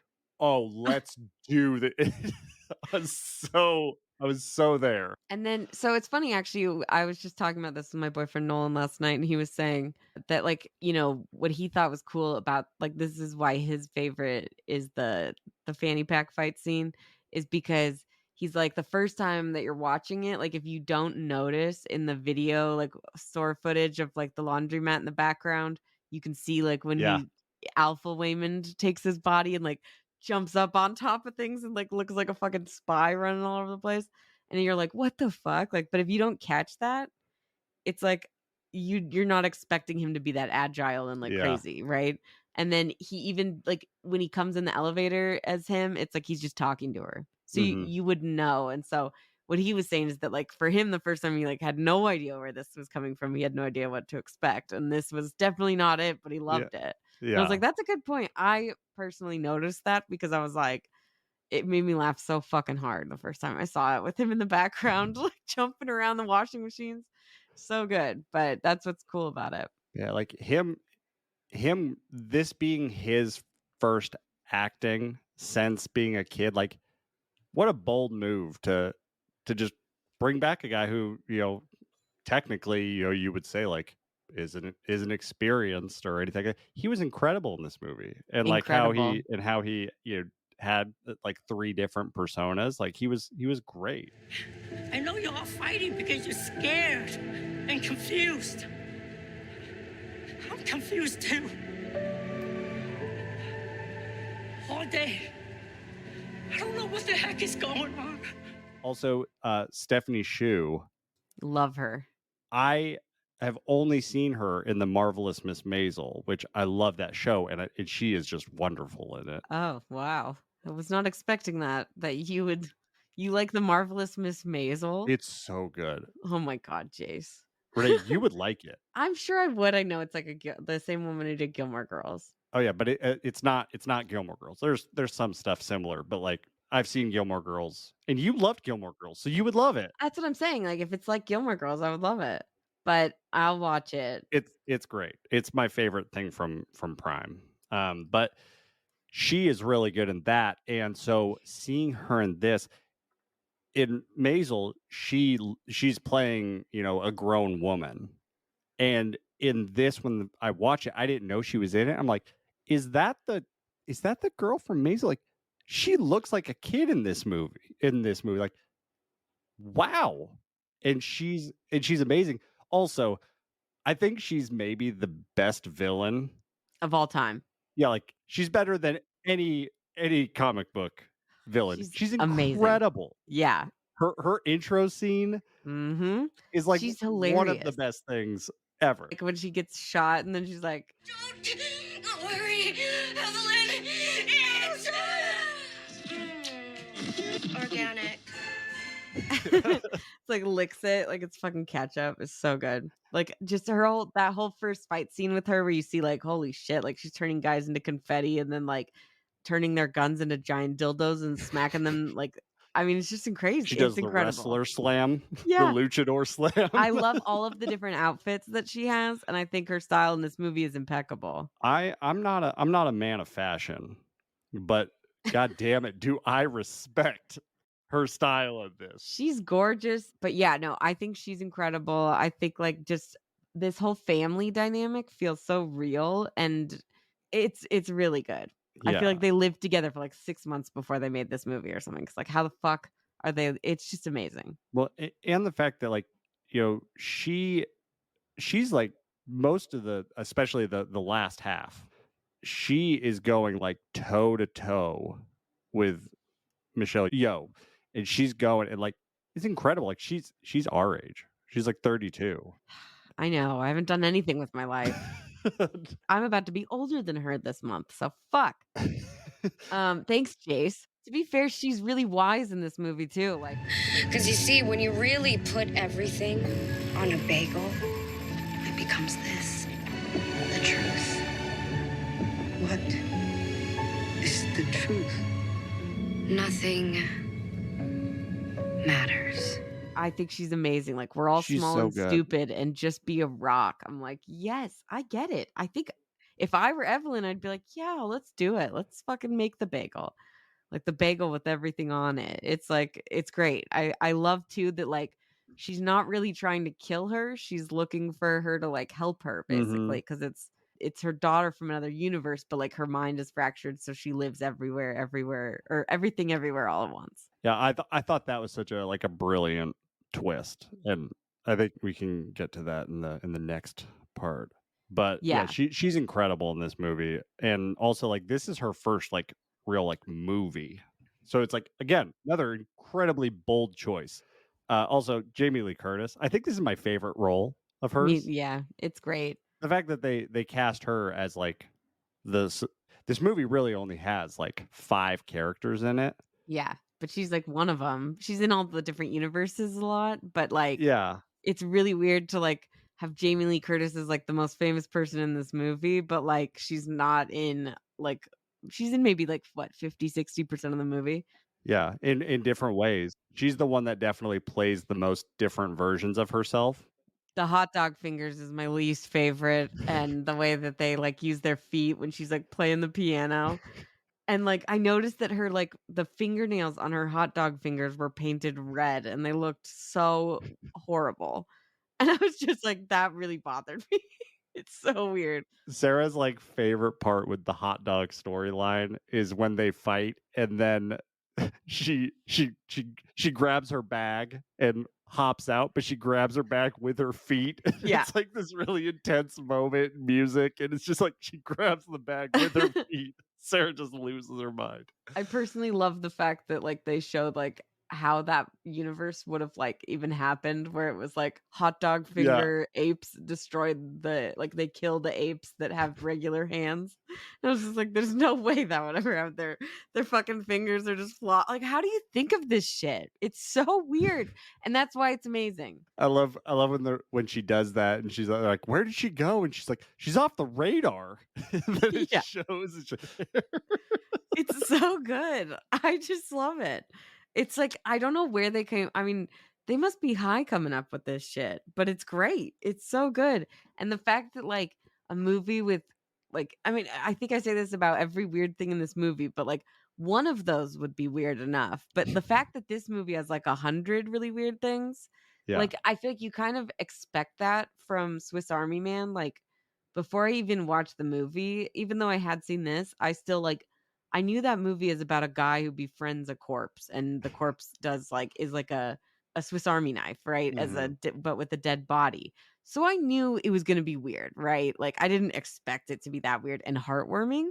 oh, let's do the I'm so I was so there. And then, so it's funny actually. I was just talking about this with my boyfriend Nolan last night, and he was saying that, like, what he thought was cool about, like, this is why his favorite is the fanny pack fight scene, is because he's like, the first time that you're watching it, like, if you don't notice in the video, like, store footage of like the laundromat in the background, you can see like when Yeah. Alpha Waymond takes his body and like jumps up on top of things and like looks like a fucking spy running all over the place. And you're like, what the fuck? Like, but if you don't catch that, it's like you're not expecting him to be that agile and like Yeah. crazy, right? And then he even like when he comes in the elevator as him, it's like he's just talking to her. So Mhm. you wouldn't know. And so what he was saying is that, like, for him the first time he like had no idea where this was coming from. He had no idea what to expect. And this was definitely not it, but he Yeah. loved it. And I was Yeah. like, that's a good point. I personally noticed that because I was like, it made me laugh so fucking hard the first time I saw it with him in the background, like jumping around the washing machines. So good. But that's what's cool about it. Yeah, like him this being his first acting since being a kid, like what a bold move to just bring back a guy who, technically, you would say like isn't experienced or anything. He was incredible in this movie. And like Incredible. how he had like 3 different personas. Like he was great. I know you're all fighting because you're scared and confused. I'm confused too. All day. I don't know what the heck is going on. Also, Stephanie Hsu, Love her. I have only seen her in The Marvelous Miss Maisel, which I love that show, and she is just wonderful in it. Oh, wow. I was not expecting that you like The Marvelous Miss Maisel. It's so good. Oh my God, Jace. Renee, you would like it. I'm sure I would. I know it's like the same woman who did Gilmore Girls. Oh yeah, but it's not Gilmore Girls. There's some stuff similar, but like I've seen Gilmore Girls, and you loved Gilmore Girls, so you would love it. That's what I'm saying. Like, if it's like Gilmore Girls, I would love it. But I'll watch it. It's great. It's my favorite thing from Prime. But she is really good in that, and so seeing her in this, in Maisel, she's playing a grown woman, and in this, when I watch it, I didn't know she was in it. I'm like, is that the girl from Maisel? Like, she looks like a kid in this movie. Like, wow, and she's amazing. Also, I think she's maybe the best villain Of all time. Yeah, like she's better than any comic book villain. She's amazing. incredible. Yeah. Her intro scene Mm-hmm. is like She's one of the hilarious. best things ever. Like when she gets shot and then she's like, Don't worry, Evelyn. It's organic. it's like licks it like it's fucking ketchup. It's so good. Like just that whole first fight scene with her where you see like, holy shit, like she's turning guys into confetti and then like turning their guns into giant dildos and smacking them. Like, I mean, it's just crazy. She does It's the incredible. wrestler slam, Yeah. the luchador slam. I love all of the different outfits that she has, and I think her style in this movie is impeccable. I'm not a man of fashion, but god damn it, do I respect her style of this. She's gorgeous, but yeah, no, I think she's incredible. I think like just this whole family dynamic feels so real, and it's really good. I feel like they lived together for like 6 months before they made this movie or something. Cause like, how the fuck are they? It's just amazing. Well, and the fact that like she's like most of especially the last half, she is going like toe to toe with Michelle Yeoh, and she's going and like it's incredible. Like she's our age. She's like 32. I know. I haven't done anything with my life. I'm about to be older than her this month, so fuck. Thanks, Jace. To be fair, she's really wise in this movie too. Like, because you see, when you really put everything on a bagel, it becomes this: the truth. What is the truth? Nothing matters. I think she's amazing. Like, we're all She's small so and good. stupid and just be a rock. I'm like, yes, I get it. I think if I were Evelyn, I'd be like, yeah, let's do it. Let's fucking make the bagel. like the bagel with everything on it. It's like it's great. I love too that like she's not really trying to kill her. She's looking for her to like help her basically because it's her daughter from another universe, but like her mind is fractured, so she lives everywhere, or everything everywhere all at once. Yeah, I thought that was such a like a brilliant twist, and I think we can get to that in the next part. But yeah, Yeah. she's incredible in this movie, and also like this is her first like real like movie, so it's like again another incredibly bold choice. Also, Jamie Lee Curtis, I think this is my favorite role of hers. Yeah, it's great. The fact that they cast her as like this movie really only has like 5 characters in it. Yeah, but she's like one of them. She's in all the different universes a lot, but like Yeah, it's really weird to like have Jamie Lee Curtis as like the most famous person in this movie, but like she's not in like she's in maybe like what 50-60% of the movie. yeah, in different ways. She's the one that definitely plays the most different versions of herself. The hot dog fingers is my least favorite, and the way that they like use their feet when she's like playing the piano. And like I noticed that her like the fingernails on her hot dog fingers were painted red and they looked so horrible. And I was just like, that really bothered me. It's so weird. Sarah's like favorite part with the hot dog storyline is when they fight and then she grabs her bag and hops out, but she grabs her bag with her feet. Yeah. It's like this really intense moment, music, and it's just like she grabs the bag with her feet. Sarah just loses her mind. I personally love the fact that like they showed like how that universe would have like even happened where it was like hot dog finger apes destroyed the like they kill the apes that have regular hands. And I was just like, there's no way that would ever have their fucking fingers are just flaw. Like, how do you think of this shit? It's so weird. And that's why it's amazing. I love when she does that and she's like, "Where did she go?" And she's like, "She's off the radar." And then it Yeah. shows. It's so good. I just love it. It's like I don't know where they came. I mean, they must be high coming up with this shit, but it's great. It's so good. And the fact that like a movie with like I mean, I think I say this about every weird thing in this movie, but like one of those would be weird enough. But the fact that this movie has like 100 really weird things, Yeah. like I feel like you kind of expect that from Swiss Army Man. Like before I even watched the movie, even though I had seen this, I still like I knew that movie is about a guy who befriends a corpse, and the corpse does like is like a Swiss Army knife, right? As a but with a dead body. So I knew it was going to be weird, right? Like I didn't expect it to be that weird and heartwarming,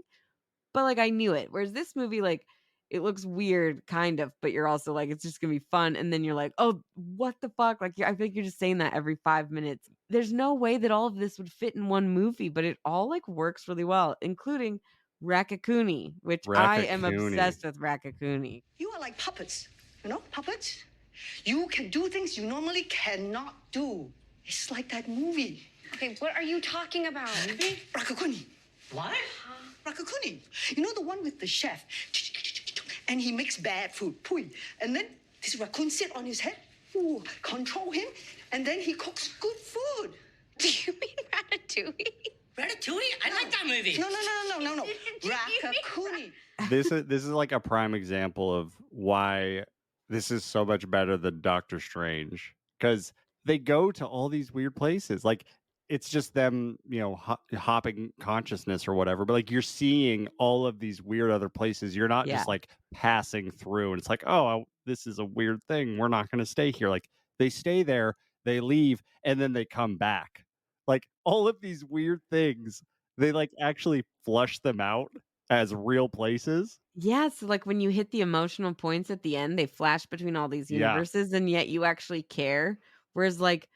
but like I knew it. Whereas this movie, like it looks weird, kind of, but you're also like it's just gonna be fun, and then you're like, oh, what the fuck? Like I think you're just saying that every 5 minutes. There's no way that all of this would fit in one movie, but it all like works really well, including Raccacoonie, which I am Raccacoonie. obsessed with Raccacoonie. You are like puppets, you know, puppets. You can do things you normally cannot do. It's like that movie. Okay, what are you talking about? Raccacoonie. What? Raccacoonie. You know the one with the chef? And he makes bad food. Pui. And then this raccoon sit on his head. Ooh, control him. And then he cooks good food. Do you mean Ratatouille? Ratatouille? I like that movie. No. Raccacoonie. This is like a prime example of why this is so much better than Doctor Strange, because they go to all these weird places. Like it's just them, you know, hopping consciousness or whatever. But like you're seeing all of these weird other places. You're not just like passing through, and it's like, oh, this is a weird thing. We're not going to stay here. Like they stay there, they leave, and then they come back. Like all of these weird things, they like actually flush them out as real places. Yeah, so like when you hit the emotional points at the end, they flash between all these Yeah. universes, and yet you actually care. Whereas like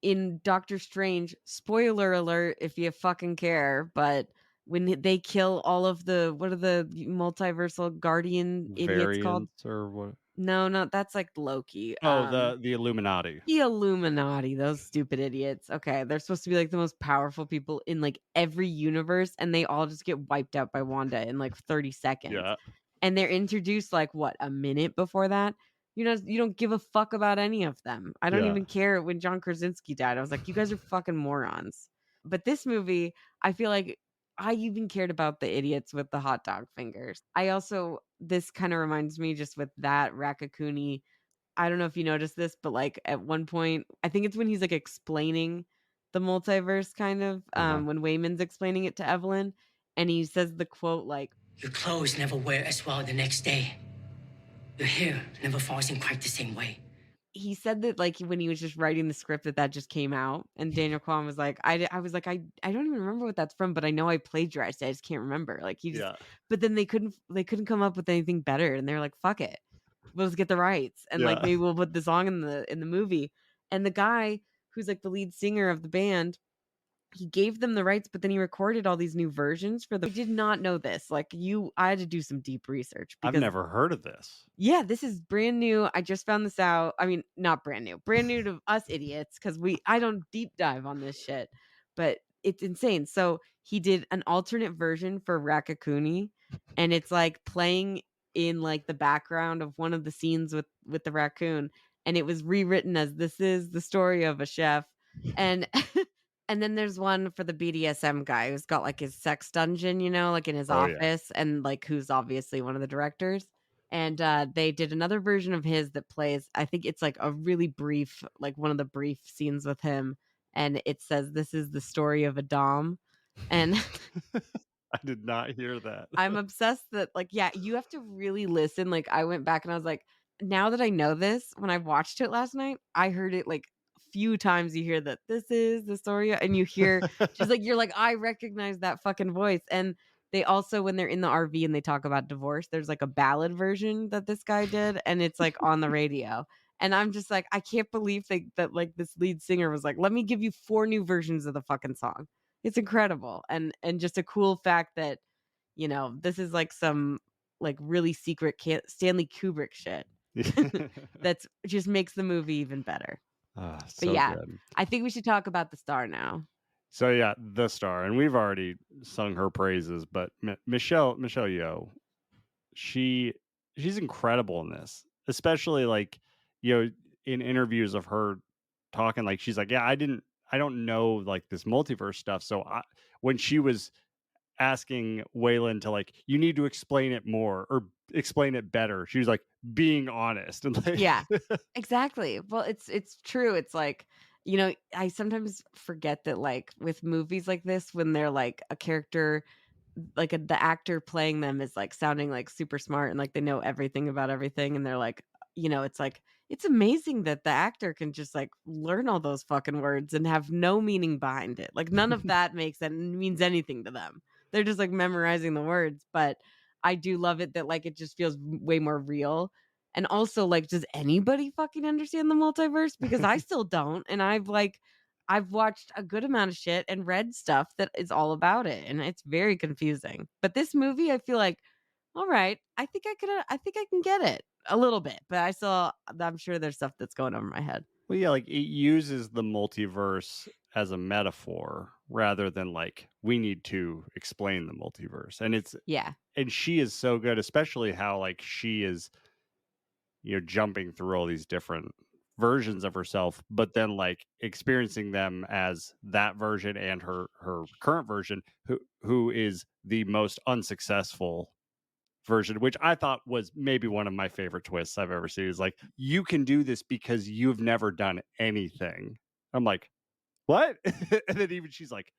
in Doctor Strange, spoiler alert if you fucking care, but when they kill all of the what are the multiversal guardian idiots called? Variants or what? No, that's like Loki. Oh, the Illuminati. The Illuminati, those stupid idiots. Okay, they're supposed to be like the most powerful people in like every universe, and they all just get wiped out by Wanda in like 30 seconds. Yeah. And they're introduced like what, a minute before that? You know, you don't give a fuck about any of them. I don't Yeah. even care when John Krasinski died. I was like, you guys are fucking morons. But this movie, I feel like I even cared about the idiots with the hot dog fingers. I also this kind of reminds me just with that Rakakuni. I don't know if you noticed this, but like at one point, I think it's when he's like explaining the multiverse kind of when Wayman's explaining it to Evelyn, and he says the quote like, Your clothes never wear as well the next day. Your hair never falls in quite the same way. he said that like when he was just writing the script that just came out, and Daniel Kwan was like, I was like, I don't even remember what that's from, but I know I plagiarized it. I just can't remember. Like he just, but then they couldn't come up with anything better, and they're like, fuck it, we'll just get the rights, and like maybe we'll put the song in the movie. And the guy who's like the lead singer of the band, he gave them the rights, but then he recorded all these new versions for the. I did not know this. Like I had to do some deep research I've because never heard of this. yeah, this is brand new. I just found this out. I mean, not brand new to us idiots because I don't deep dive on this shit, but it's insane. So he did an alternate version for Rakakuni, and it's like playing in like the background of one of the scenes with the raccoon, and it was rewritten as "This is the story of a chef," and and then there's one for the BDSM guy who's got like his sex dungeon, like in his office, and like who's obviously one of the directors. And they did another version of his that plays, I think it's like a really brief, like one of the brief scenes with him. And it says, "This is the story of a Dom." And I did not hear that. I'm obsessed that, like, yeah, you have to really listen. Like, I went back and I was like, now that I know this, when I watched it last night, I heard it like a few times. You hear that "this is the story," and you hear just like, you're like, I recognize that fucking voice. And they also, when they're in the RV and they talk about divorce, there's like a ballad version that this guy did, and it's like on the radio. And I'm just like, I can't believe that like this lead singer was like, let me give you 4 new versions of the fucking song. It's incredible. And just a cool fact that, this is like some like really secret Stanley Kubrick shit that's just makes the movie even better. But yeah, good. I think we should talk about the star now. So yeah, the star, and we've already sung her praises, but Michelle Yeoh, she's incredible in this, especially like, in interviews of her talking, like she's like, yeah, I don't know like this multiverse stuff. So when she was asking Waylon to like, you need to explain it more or explain it better, she was like being honest and like, yeah, exactly. Well, it's true. It's like, I sometimes forget that like with movies like this, when they're like a character, like the actor playing them is like sounding like super smart and like they know everything about everything, and they're like, it's like, it's amazing that the actor can just like learn all those fucking words and have no meaning behind it. Like none of that means anything to them. They're just like memorizing the words. But I do love it that like it just feels way more real. And also, like, does anybody fucking understand the multiverse? Because I still don't. And I've watched a good amount of shit and read stuff that is all about it, and it's very confusing. But this movie, I feel like, all right, I think I can get it a little bit, but I'm sure there's stuff that's going over my head. well, yeah, like it uses the multiverse as a metaphor rather than like we need to explain the multiverse. And she is so good, especially how like she is, jumping through all these different versions of herself, but then like experiencing them as that version and her current version, who is the most unsuccessful version, which I thought was maybe one of my favorite twists I've ever seen. Is like, you can do this because you've never done anything. I'm like, what? And then even she's like,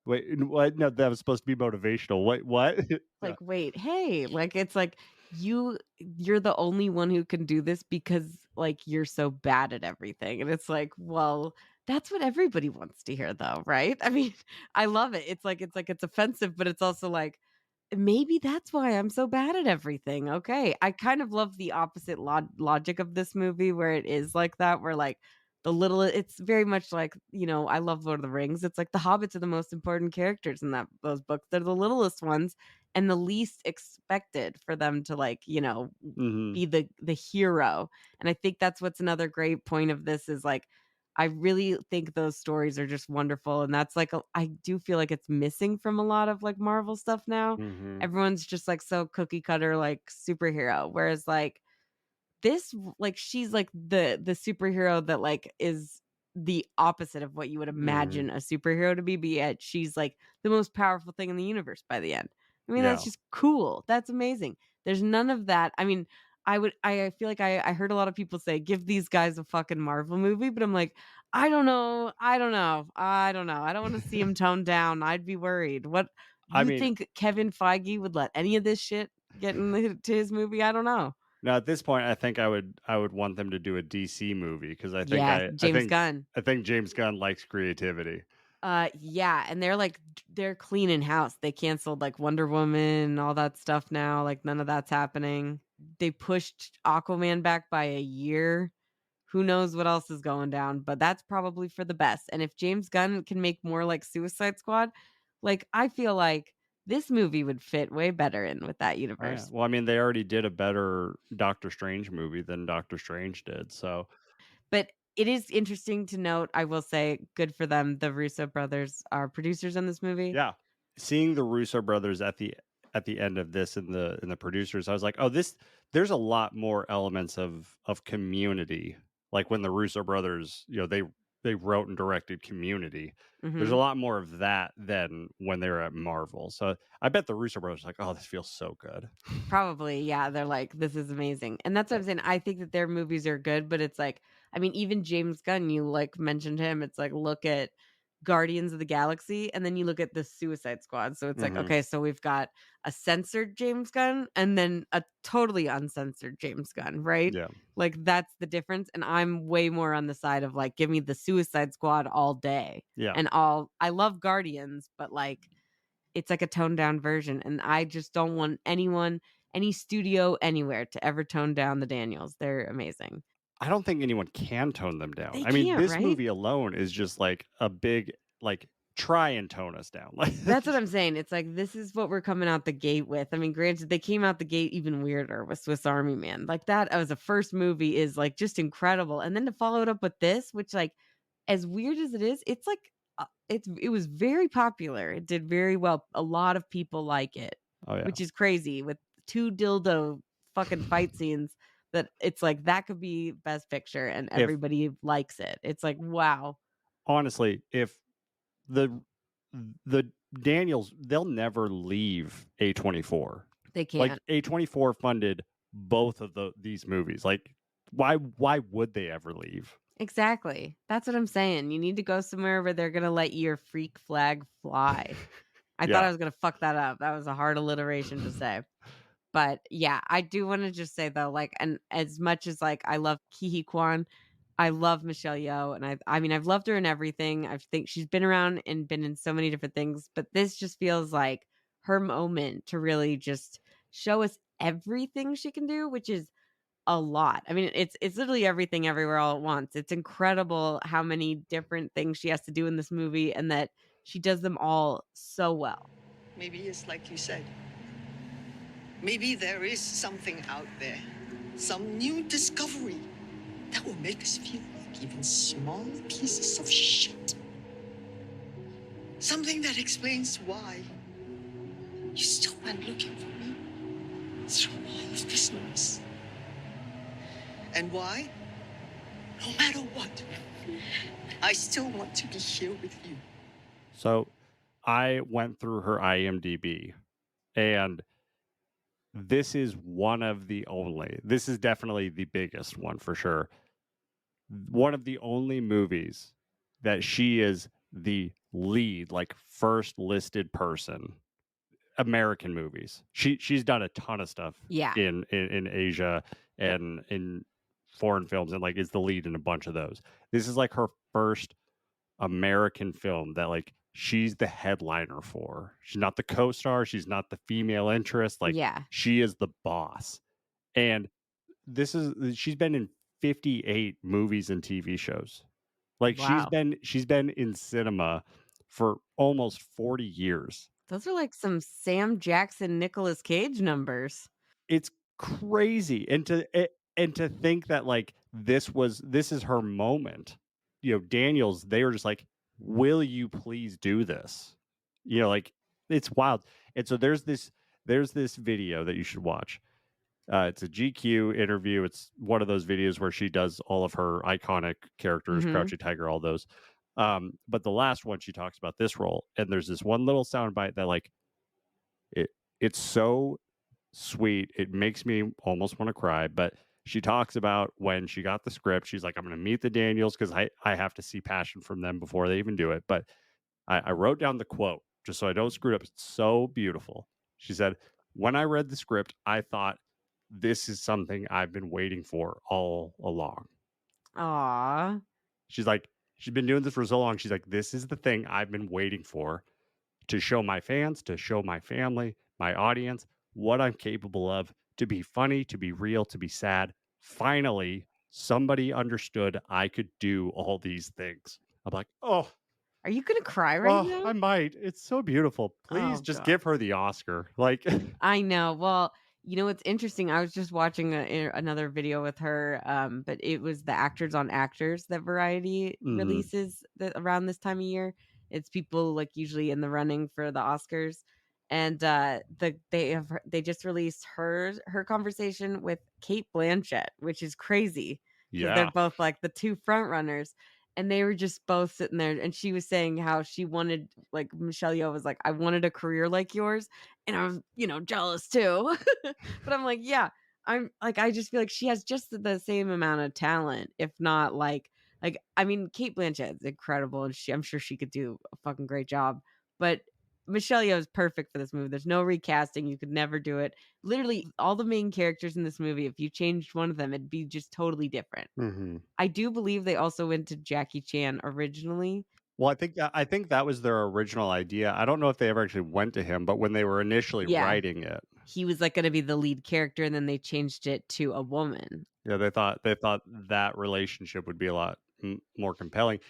wait, what? No, that was supposed to be motivational. What? Like, wait, hey, like it's like you're the only one who can do this because like you're so bad at everything. And it's like, well, that's what everybody wants to hear though, right? I mean, I love it. It's offensive, but it's also like, maybe that's why I'm so bad at everything. Okay. I kind of love the opposite logic of this movie, where it is like that, where like it's very much like, I love Lord of the Rings. It's like the hobbits are the most important characters in those books. They're the littlest ones and the least expected for them to like, be the hero. And I think that's what's another great point of this is like, I really think those stories are just wonderful. And that's like, I do feel like it's missing from a lot of like Marvel stuff now. Everyone's just like so cookie cutter, like superhero. Whereas like this, like she's like the superhero that like is the opposite of what you would imagine a superhero to be, but yet she's like the most powerful thing in the universe by the end. I mean, that's just cool. That's amazing. There's none of that. I mean, I feel like I heard a lot of people say, give these guys a fucking Marvel movie, but I'm like, I don't know. I don't want to see him toned down. I'd be worried. What I you mean, think Kevin Feige would let any of this shit get into his movie? I don't know. now at this point, I think I would want them to do a DC movie because Yeah, James Gunn. I think James Gunn likes creativity. Yeah, and they're cleaning house. They canceled like Wonder Woman and all that stuff now. Like none of that's happening. They pushed Aquaman back by a year. Who knows what else is going down, but that's probably for the best. And if James Gunn can make more like Suicide Squad, like I feel like this movie would fit way better in with that Oh, yeah. universe. Well, I mean, they already did a better Doctor Strange movie than Doctor Strange did. So But it is interesting to note, I will say, good for them. The Russo brothers are producers on this movie. yeah, seeing the Russo brothers at the end of this in the producers, I was like, oh, there's a lot more elements of Community. Like when the Russo brothers, they wrote and directed Community. There's a Mhm. lot more of that than when they were at Marvel. So I bet the Russo brothers are like, oh, this feels so good. Probably, yeah. They're like, this is amazing. And that's what I'm saying. I think that their movies are good, but it's like, I mean, even James Gunn, you like mentioned him. It's like, look at Guardians of the Galaxy, and then you look at the Suicide Squad. So it's like, Mhm. okay, so we've got a censored James Gunn and then a totally uncensored James Gunn, right? Yeah. Like that's the difference. And I'm way more on the side of like, give me the Suicide Squad all day. Yeah. And I love Guardians, but like it's like a toned down version. And I just don't want any studio anywhere to ever tone down the Daniels. They're amazing. I don't think anyone can tone them down. They I mean, can't, this right? movie alone is just like a big like try and tone us down. Like That's what I'm saying. It's like this is what we're coming out the gate with. I mean, granted, they came out the gate even weirder with Swiss Army Man. Like that as a first movie is like just incredible. And then to follow it up with this, which like as weird as it is, it's like it was very popular. It did very well. A lot of people like it, Oh yeah. which is crazy with 2 dildo fucking fight scenes that it's like that could be best picture and If everybody likes it. It's like, wow. honestly, if the Daniels, they'll never leave A24. They Like can't. A24 funded both of these movies. Like why would they ever leave? Exactly. That's what I'm saying. You need to go somewhere where they're gonna let your freak flag fly. I thought Yeah. I was gonna fuck that up. That was a hard alliteration to say. But yeah, I do want to just say though, like, and as much as like I love Kwan, I love Michelle Yeoh, and I mean I've loved her in everything. I think she's been around and been in so many different things, but this just feels like her moment to really just show us everything she can do, which is a lot. I mean, it's literally everything everywhere all at once. It's incredible how many different things she has to do in this movie and that she does them all so well. Maybe it's like you said. Maybe there is something out there, some new discovery that will make us feel like even small pieces of shit. Something that explains why you still went looking for me through all of this noise. And why, no matter what, I still want to be here with you. So I went through her IMDb, and this is this is definitely the biggest one for sure. One of the only movies that she is the lead, like first listed person. American movies. She's done a ton of stuff Yeah. in Asia and in foreign films, and like is the lead in a bunch of those. This is like her first American film that like she's the headliner for. She's not the co-star, she's not the female interest, like Yeah. she is the boss. And she's been in 58 movies and TV shows. Like Wow. she's been in cinema for almost 40 years. Those are like some Sam Jackson, Nicolas Cage numbers. It's crazy. And to think that like this is her moment. Daniels, they were just like, will you please do this? Like it's wild. And so there's this video that you should watch. It's a GQ interview. It's one of those videos where she does all of her iconic characters, Mhm. Crouching Tiger, all those. But the last one, she talks about this role, and there's this one little soundbite that like it's so sweet. It makes me almost want to cry. But she talks about when she got the script. She's like, I'm going to meet the Daniels because I have to see passion from them before they even do it. But I wrote down the quote just so I don't screw it up. It's so beautiful. She said, when I read the script, I thought this is something I've been waiting for all along. Aw. She's like, she's been doing this for so long. She's like, this is the thing I've been waiting for to show my fans, to show my family, my audience, what I'm capable of, to be funny, to be real, to be sad. Finally, somebody understood I could do all these things. I'm like, oh, Are you gonna cry right now? I might. It's so beautiful. Please Oh, just God. give her the Oscar. Like, I know. Well, you know what's interesting? I was just watching another video with her, but it was the Actors on Actors that Variety mhm, releases around this time of year. It's people like usually in the running for the Oscars, and they just released her conversation with Kate Blanchett, which is crazy because they're yeah. both like the two front runners. And they were just both sitting there, and she was saying how she wanted, like Michelle Yeoh was like, I wanted a career like yours. And I was, jealous too. But I'm like, yeah, I'm like, I just feel like she has just the same amount of talent, if not I mean, Kate Blanchett's incredible, and I'm sure she could do a fucking great job. But Michelle Yeoh is perfect for this movie. There's no recasting. You could never do it. Literally, all the main characters in this movie, if you changed one of them, it'd be just totally different. Mhm. I do believe they also went to Jackie Chan originally. Well, I think that was their original idea. I don't know if they ever actually went to him, but when they were initially Yeah. writing it, He was like going to be the lead character, and then they changed it to a woman. yeah, they thought that relationship would be a lot more compelling.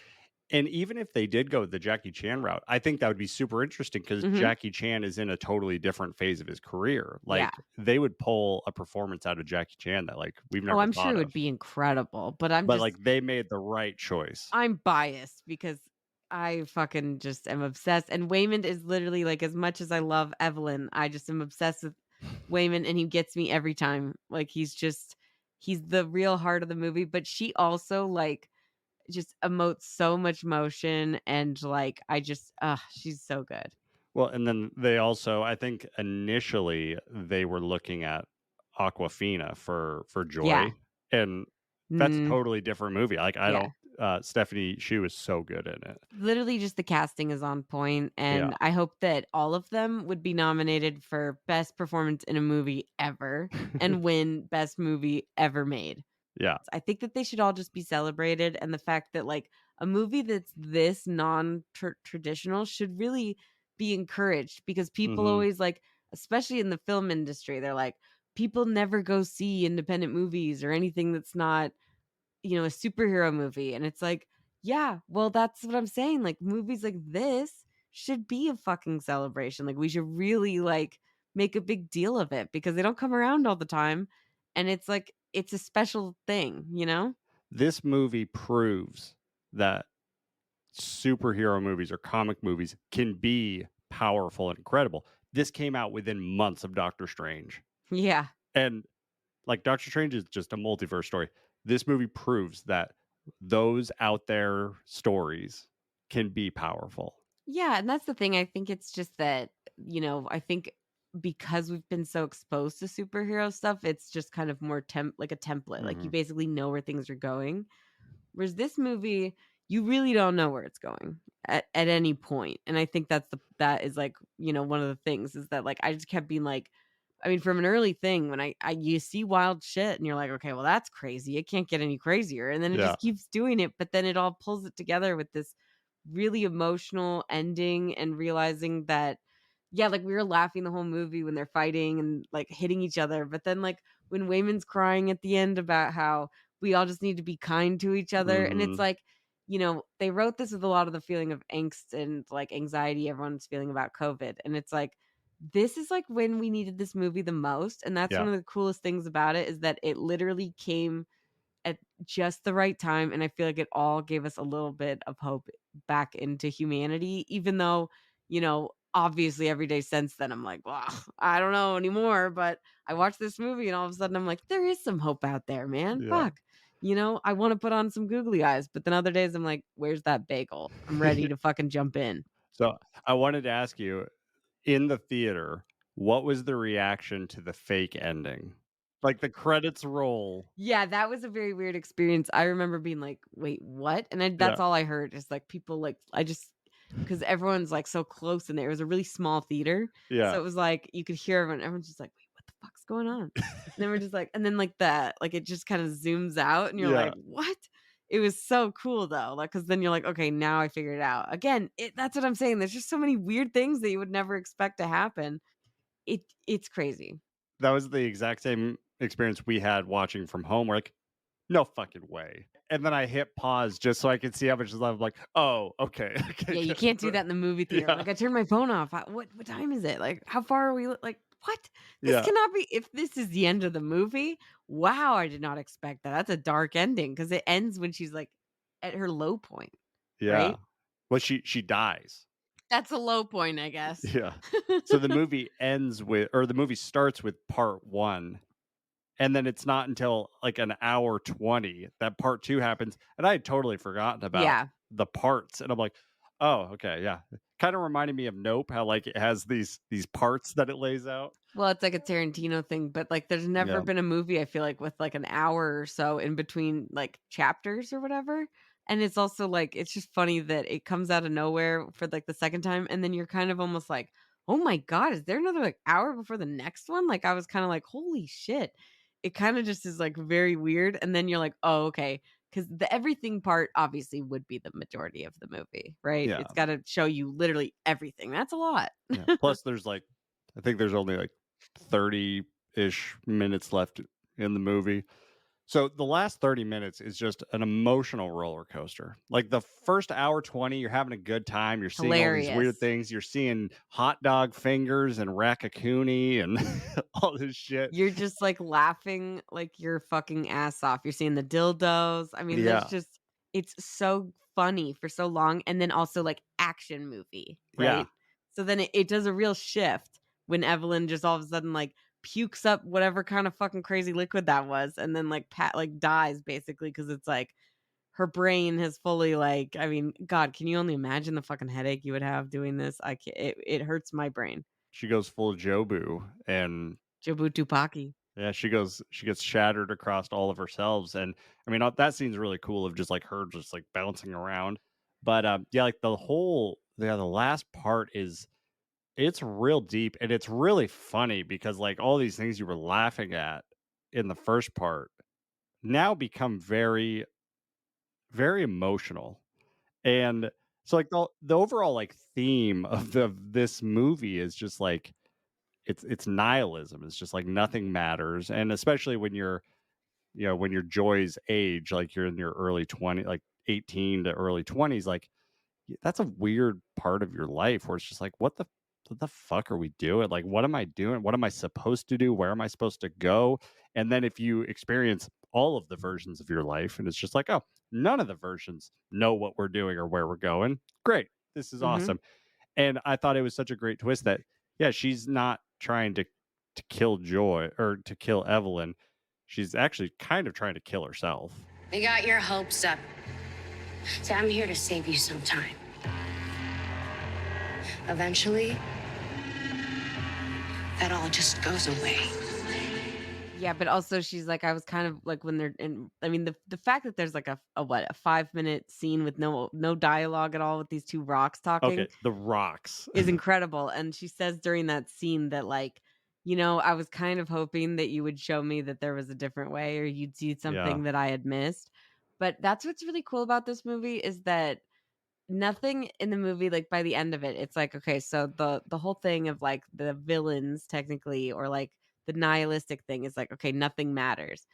And even if they did go the Jackie Chan route, I think that would be super interesting because Hmm. Jackie Chan is in a totally different phase of his career. Yeah. Like they would pull a performance out of Jackie Chan that like we've Oh, never I'm sure thought it of. would be incredible, but But like they made the right choice. I'm biased because I fucking just am obsessed. And Waymond is literally like, as much as I love Evelyn, I just am obsessed with Waymond, and he gets me every time. Like he's the real heart of the movie. But she also like just emotes so much motion, and like she's so good. Well, and then they also, I think initially they were looking at Aquafina for Yeah. Joy, and that's a Mm, totally different movie. Like I yeah. don't Stephanie Hsu is so good in it. Literally just the casting is on point, Yeah. and I hope that all of them would be nominated for best performance in a movie ever and win best movie ever made. Yeah. I think that they should all just be celebrated, and the fact that like a movie that's this non-traditional should really be encouraged, because people Mhm. always like, especially in the film industry, they're like, people never go see independent movies or anything that's not, a superhero movie. And it's like, yeah, well, that's what I'm saying. Like movies like this should be a fucking celebration. Like we should really like make a big deal of it, because they don't come around all the time. And it's like it's a special thing. This movie proves that superhero movies or comic movies can be powerful and incredible. This came out within months of Doctor Strange. Yeah. And like Doctor Strange is just a multiverse story. This movie proves that those out there stories can be powerful. Yeah, and that's the thing. I think it's just that, I think because we've been so exposed to superhero stuff, it's just kind of more like a template. Like you Mhm. basically know where things are going. Whereas this movie, you really don't know where it's going at any point. And I think that is like, one of the things is that like I just kept being like, I mean, from an early thing when I you see wild shit and you're like, okay, well that's crazy. It can't get any crazier. And then it Yeah. just keeps doing it, but then it all pulls it together with this really emotional ending, and realizing that, yeah, like we were laughing the whole movie when they're fighting and like hitting each other, but then like when Wayman's crying at the end about how we all just need to be kind to each other, and it's Mhm. like, they wrote this with a lot of the feeling of angst and like anxiety everyone's feeling about COVID, and it's like this is like when we needed this movie the most. And that's Yeah. one of the coolest things about it, is that it literally came at just the right time, and I feel like it all gave us a little bit of hope back into humanity, even though, obviously every day since then I'm like, well, I don't know anymore, but I watched this movie and all of a sudden I'm like, there is some hope out there, man. Yeah. Fuck. I want to put on some googly eyes, but then other days I'm like, where's that bagel? I'm ready to fucking jump in. So I wanted to ask you, in the theater, What was the reaction to the fake ending? Like the credits roll. Yeah, that was a very weird experience. I remember being like, "Wait, what?" And that's Yeah. all I heard is like people like because everyone's like so close in there. It was a really small theater, Yeah. so it was like you could hear everyone. Everyone's just like, "Wait, what the fuck's going on?" And then we're just like, and then like that, like it just kind of zooms out, and you're Yeah. like, "What?" It was so cool though, like because then you're like, "Okay, now I figured it out." Again, that's what I'm saying. There's just so many weird things that you would never expect to happen. It's crazy. That was the exact same experience we had watching from home. We're like, no fucking way. And then I hit pause just so I could see how much is left. I'm like, oh, okay. Okay. Yeah, you can't do that in the movie theater. Yeah. Like I turned my phone off. What time is it? Like how far are we? Like what? This Yeah. cannot be. If this is the end of the movie, wow, I did not expect that. That's a dark ending because it ends when she's like at her low point, Yeah. right? Well, she dies. That's a low point, I guess. Yeah. So the movie the movie starts with part 1. And then it's not until like an hour 20 that part 2 happens. And I had totally forgotten about Yeah. the parts. And I'm like, oh, okay, yeah. Kind of reminded me of Nope, how like it has these parts that it lays out. Well, it's like a Tarantino thing, but like there's never Yeah. been a movie I feel like with like an hour or so in between like chapters or whatever. And it's also like it's just funny that it comes out of nowhere for like the second time and then you're kind of almost like, "Oh my god, is there another like hour before the next one?" Like I was kind of like, "Holy shit." It kind of just is like very weird and then you're like, "Oh, okay." Cuz the everything part obviously would be the majority of the movie, right? Yeah. It's got to show you literally everything. That's a lot. Yeah. Plus there's like I think there's only like 30-ish minutes left in the movie. So the last 30 minutes is just an emotional roller coaster. Like the first hour 20, you're having a good time. You're seeing all these weird Hilarious. things. You're seeing hot dog fingers and raccoonie and all this shit. You're just like laughing like your fucking ass off. You're seeing the dildos. I mean, Yeah. there's just it's so funny for so long and then also like action movie, Yeah. right? So then it does a real shift when Evelyn just all of a sudden like pukes up whatever kind of fucking crazy liquid that was and then like Pat like dies basically because it's like her brain has fully like I mean, God, can you only imagine the fucking headache you would have doing this? I can't it hurts my brain. She goes full Jobu and Jobu Tupaki. yeah, she gets shattered across all of her selves. And I mean, that scene's really cool of just like her just like bouncing around. But yeah, like the last part it's real deep and it's really funny because like all these things you were laughing at in the first part now become very, very emotional. And so like the overall like theme of this movie is just like it's nihilism. It's just like nothing matters. And especially when when you're Joy's age, like you're in your early 20s, like 18 to early 20s, like that's a weird part of your life where it's just like, what the fuck are we doing? Like, what am I doing? What am I supposed to do? Where am I supposed to go? And then if you experience all of the versions of your life and it's just like, oh, none of the versions know what we're doing or where we're going. Great. This is Mhm. awesome. And I thought it was such a great twist that, yeah, she's not trying to kill Joy or to kill Evelyn. She's actually kind of trying to kill herself. They got your hopes up. So I'm here to save you some time. Eventually, that all just goes away. Yeah, but also she's like, I was kind of like when they're in. I mean, the fact that there's like a 5-minute scene with no dialogue at all with these two rocks talking Okay, the rocks. is incredible. And she says during that scene that like, I was kind of hoping that you would show me that there was a different way or you'd see something that I had missed. But that's what's really cool about this movie is that nothing in the movie, like by the end of it, it's like, okay, so the whole thing of like the villains technically or like the nihilistic thing is like, okay, nothing matters.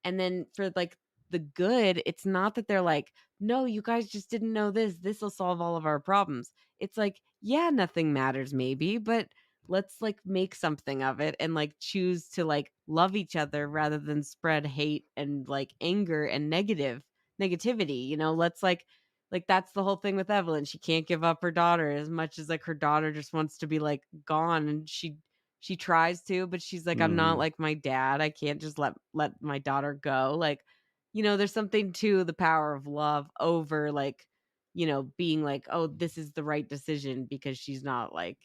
And then for like the good, it's not that they're like, no, you guys just didn't know this will solve all of our problems. It's like, yeah, nothing matters maybe, but let's like make something of it and like choose to like love each other rather than spread hate and like anger and negativity. Let's like that's the whole thing with Evelyn. She can't give up her daughter as much as like her daughter just wants to be like gone and she tries to, but she's like, I'm not like my dad. I can't just let my daughter go. Like, there's something to the power of love over like being like, oh, this is the right decision because she's not like,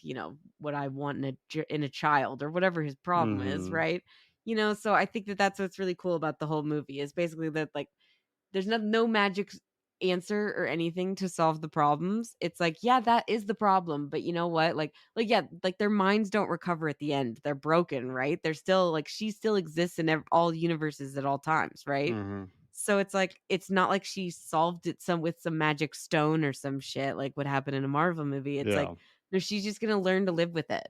what I want in a child or whatever his problem is, Mm-hmm. right? So I think that that's what's really cool about the whole movie is basically that like there's no magic answer or anything to solve the problems. It's like, yeah, that is the problem, but you know what? Like yeah, like their minds don't recover at the end. They're broken, right? They're still like she still exists in all universes at all times, right? Mm-hmm. So it's like it's not like she solved it with some magic stone or some shit like what happened in a Marvel movie. It's like Yeah. no, she's just gonna learn to live with it.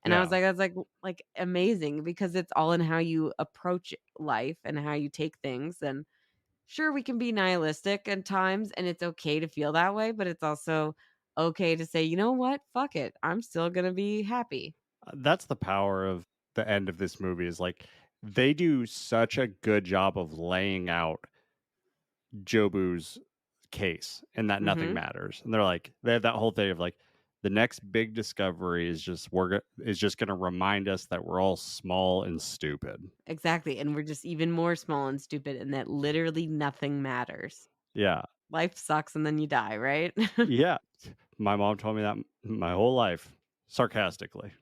And I Yeah. was like, that's like amazing because it's all in how you approach life and how you take things. And sure, we can be nihilistic at times, and it's okay to feel that way, but it's also okay to say, you know what, fuck it, I'm still gonna be happy. That's the power of the end of this movie is like they do such a good job of laying out Jobu's case and that nothing Hmm. matters. And they're like they have that whole thing of like the next big discovery is just going to remind us that we're all small and stupid. Exactly, and we're just even more small and stupid, and that literally nothing matters. Yeah. Life sucks, and then you die, right? Yeah. My mom told me that my whole life sarcastically.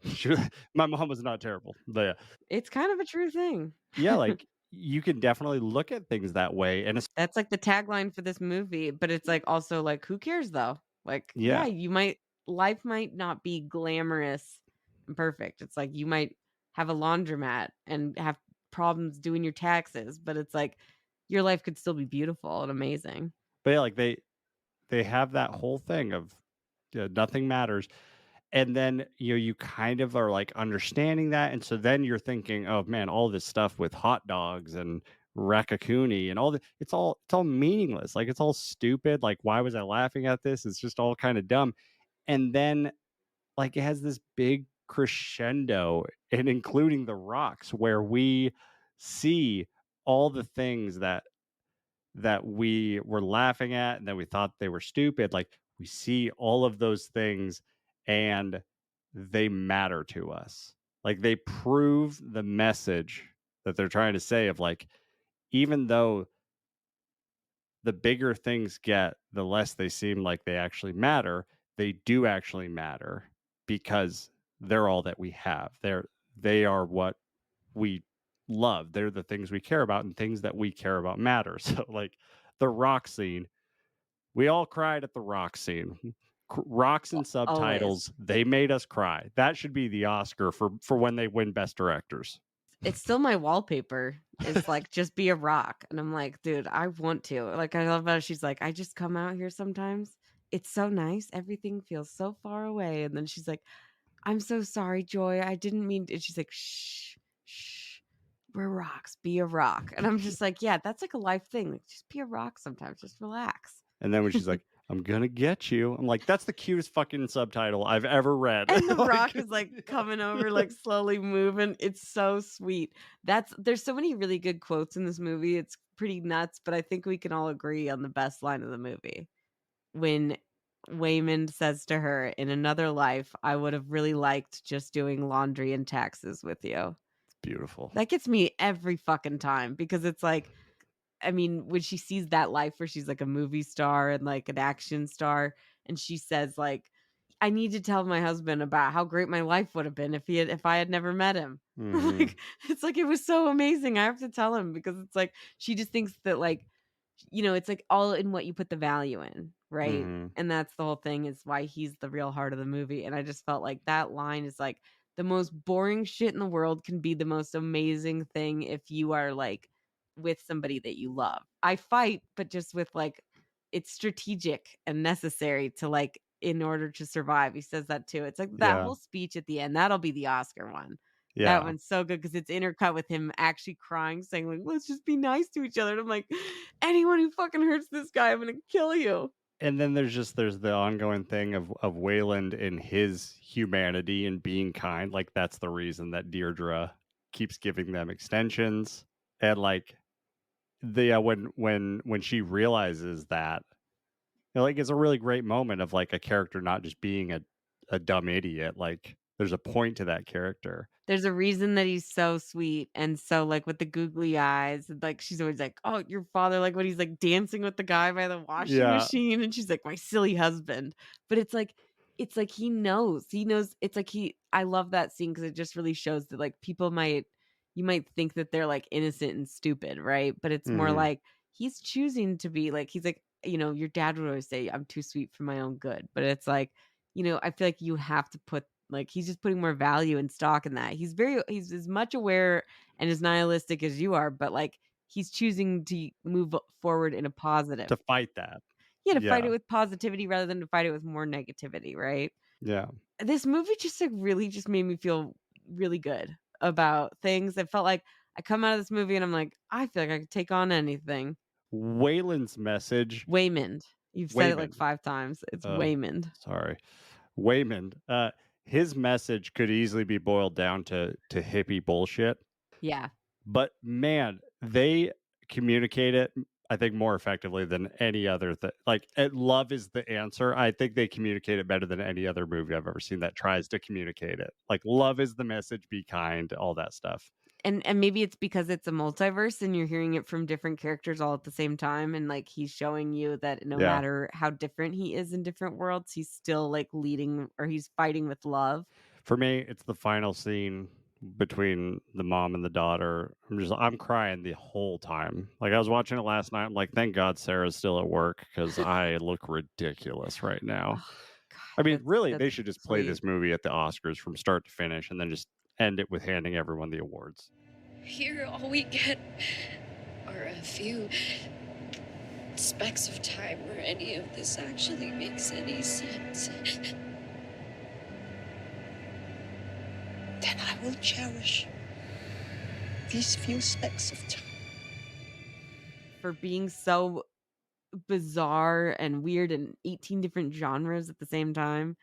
My mom was not terrible. But yeah. It's kind of a true thing. Yeah, like you can definitely look at things that way and it's That's like the tagline for this movie, but it's like also like who cares though? Like yeah, yeah. life might not be glamorous and perfect. It's like you might have a laundromat and have problems doing your taxes, but it's like your life could still be beautiful and amazing. But yeah, like they have that whole thing of nothing matters. And then you kind of are like understanding that. And so then you're thinking, oh man, all this stuff with hot dogs and Rakakuni and all the it's all meaningless. Like it's all stupid. Like, why was I laughing at this? It's just all kind of dumb. And then like it has this big crescendo and including the rocks where we see all the things that we were laughing at and that we thought they were stupid. Like we see all of those things and they matter to us. Like they prove the message that they're trying to say of like, even though the bigger things get, the less they seem like they actually matter, they do actually matter because they're all that we have. They are what we love. They're the things we care about and things that we care about matter. So like the rock scene, we all cried at the rock scene. Rocks and Always. subtitles, they made us cry. That should be the Oscar for when they win best directors. It's still my wallpaper. Is like just be a rock. And I'm like, dude, I want to. Like I love how she's like, I just come out here sometimes. It's so nice. Everything feels so far away. And then she's like, I'm so sorry, Joy. I didn't mean to. And she's like, shh, shh. We're rocks. Be a rock. And I'm just like, yeah, that's like a life thing. Like, just be a rock sometimes. Just relax. And then when she's like, I'm gonna get you, I'm like, that's the cutest fucking subtitle I've ever read. And the Like, rock is like coming over, like slowly moving. It's so sweet. There's so many really good quotes in this movie. It's pretty nuts, but I think we can all agree on the best line of the movie. When Waymond says to her, in another life, I would have really liked just doing laundry and taxes with you. beautiful. That gets me every fucking time because it's like, I mean, when she sees that life where she's like a movie star and like an action star, and she says like, I need to tell my husband about how great my life would have been if I had never met him. Mhm. Like it's like it was so amazing. I have to tell him because it's like she just thinks that like it's like all in what you put the value in, right? Mhm. And that's the whole thing is why he's the real heart of the movie. And I just felt like that line is like the most boring shit in the world can be the most amazing thing if you are like with somebody that you love. I fight, but just with like it's strategic and necessary to like in order to survive. He says that too. It's like that Yeah. whole speech at the end. That'll be the Oscar one. That Yeah. one's so good because it's intercut with him actually crying, saying like, "Let's just be nice to each other." And I'm like, anyone who fucking hurts this guy, I'm gonna kill you. And then there's the ongoing thing of Wayland and his humanity and being kind. Like that's the reason that Deirdre keeps giving them extensions. And like when she realizes that, like it's a really great moment of like a character not just being a dumb idiot. Like There's a point to that character. There's a reason that he's so sweet and so like with the googly eyes. Like she's always like, "Oh, your father," like when he's like dancing with the guy by the washing Yeah. machine, and she's like, "My silly husband." But it's like he knows. He knows. It's like I love that scene because it just really shows that like you might think that they're like innocent and stupid, right? But it's more Mhm. like he's choosing to be like he's like, your dad would always say, "I'm too sweet for my own good," but it's like, I feel like you have to put like he's just putting more value and stock in that. He's as much aware and as nihilistic as you are, but like he's choosing to move forward in a positive. To fight that. Yeah, to fight Yeah. it with positivity rather than to fight it with more negativity, right? Yeah. This movie just like really just made me feel really good about things. I felt like I come out of this movie and I'm like, I feel like I could take on anything. Waylon's message. Waymond. You've said it like Waymond. 5 times. It's Oh, Waymond. Sorry. Waymond. His message could easily be boiled down to hippie bullshit. Yeah. But man, they communicate it, I think, more effectively than any other thing. Like, love is the answer. I think they communicate it better than any other movie I've ever seen that tries to communicate it. Like, love is the message, be kind, all that stuff. And maybe it's because it's a multiverse and you're hearing it from different characters all at the same time, and like he's showing you that no Yeah. matter how different he is in different worlds, he's still like leading or he's fighting with love. For me, it's the final scene between the mom and the daughter. I'm crying the whole time. Like, I was watching it last night. I'm like, thank God Sarah's still at work because I look ridiculous right now. Oh, God, I mean, really, that's they should just play sweet. this movie at the Oscars from start to finish and then just end it with handing everyone the awards. Here, all we get are a few specks of time where any of this actually makes any sense. Then I will cherish these few specks of time. For being so bizarre and weird and 18 different genres at the same time,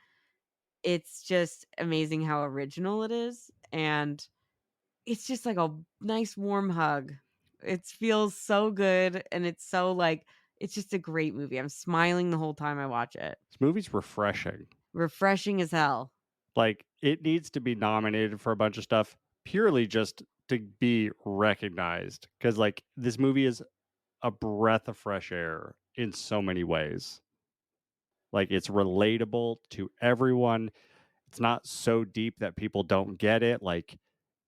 it's just amazing how original it is, and it's just like a nice warm hug. It feels so good, and it's so like it's just a great movie. I'm smiling the whole time I watch it. This movie's refreshing. Refreshing as hell. Like, it needs to be nominated for a bunch of stuff purely just to be recognized. Because, like, this movie is a breath of fresh air in so many ways. Like, it's relatable to everyone. It's not so deep that people don't get it. Like,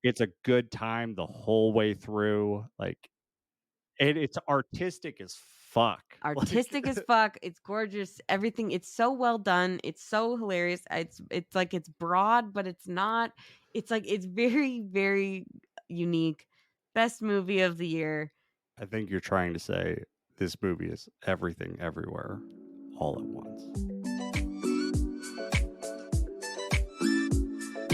it's a good time the whole way through. Like, it's artistic as fuck. Artistic as fuck. It's gorgeous. Everything. It's so well done. It's so hilarious. It's like it's broad, but it's not. It's like it's very, very unique. Best movie of the year. I think you're trying to say this movie is everything everywhere all at once.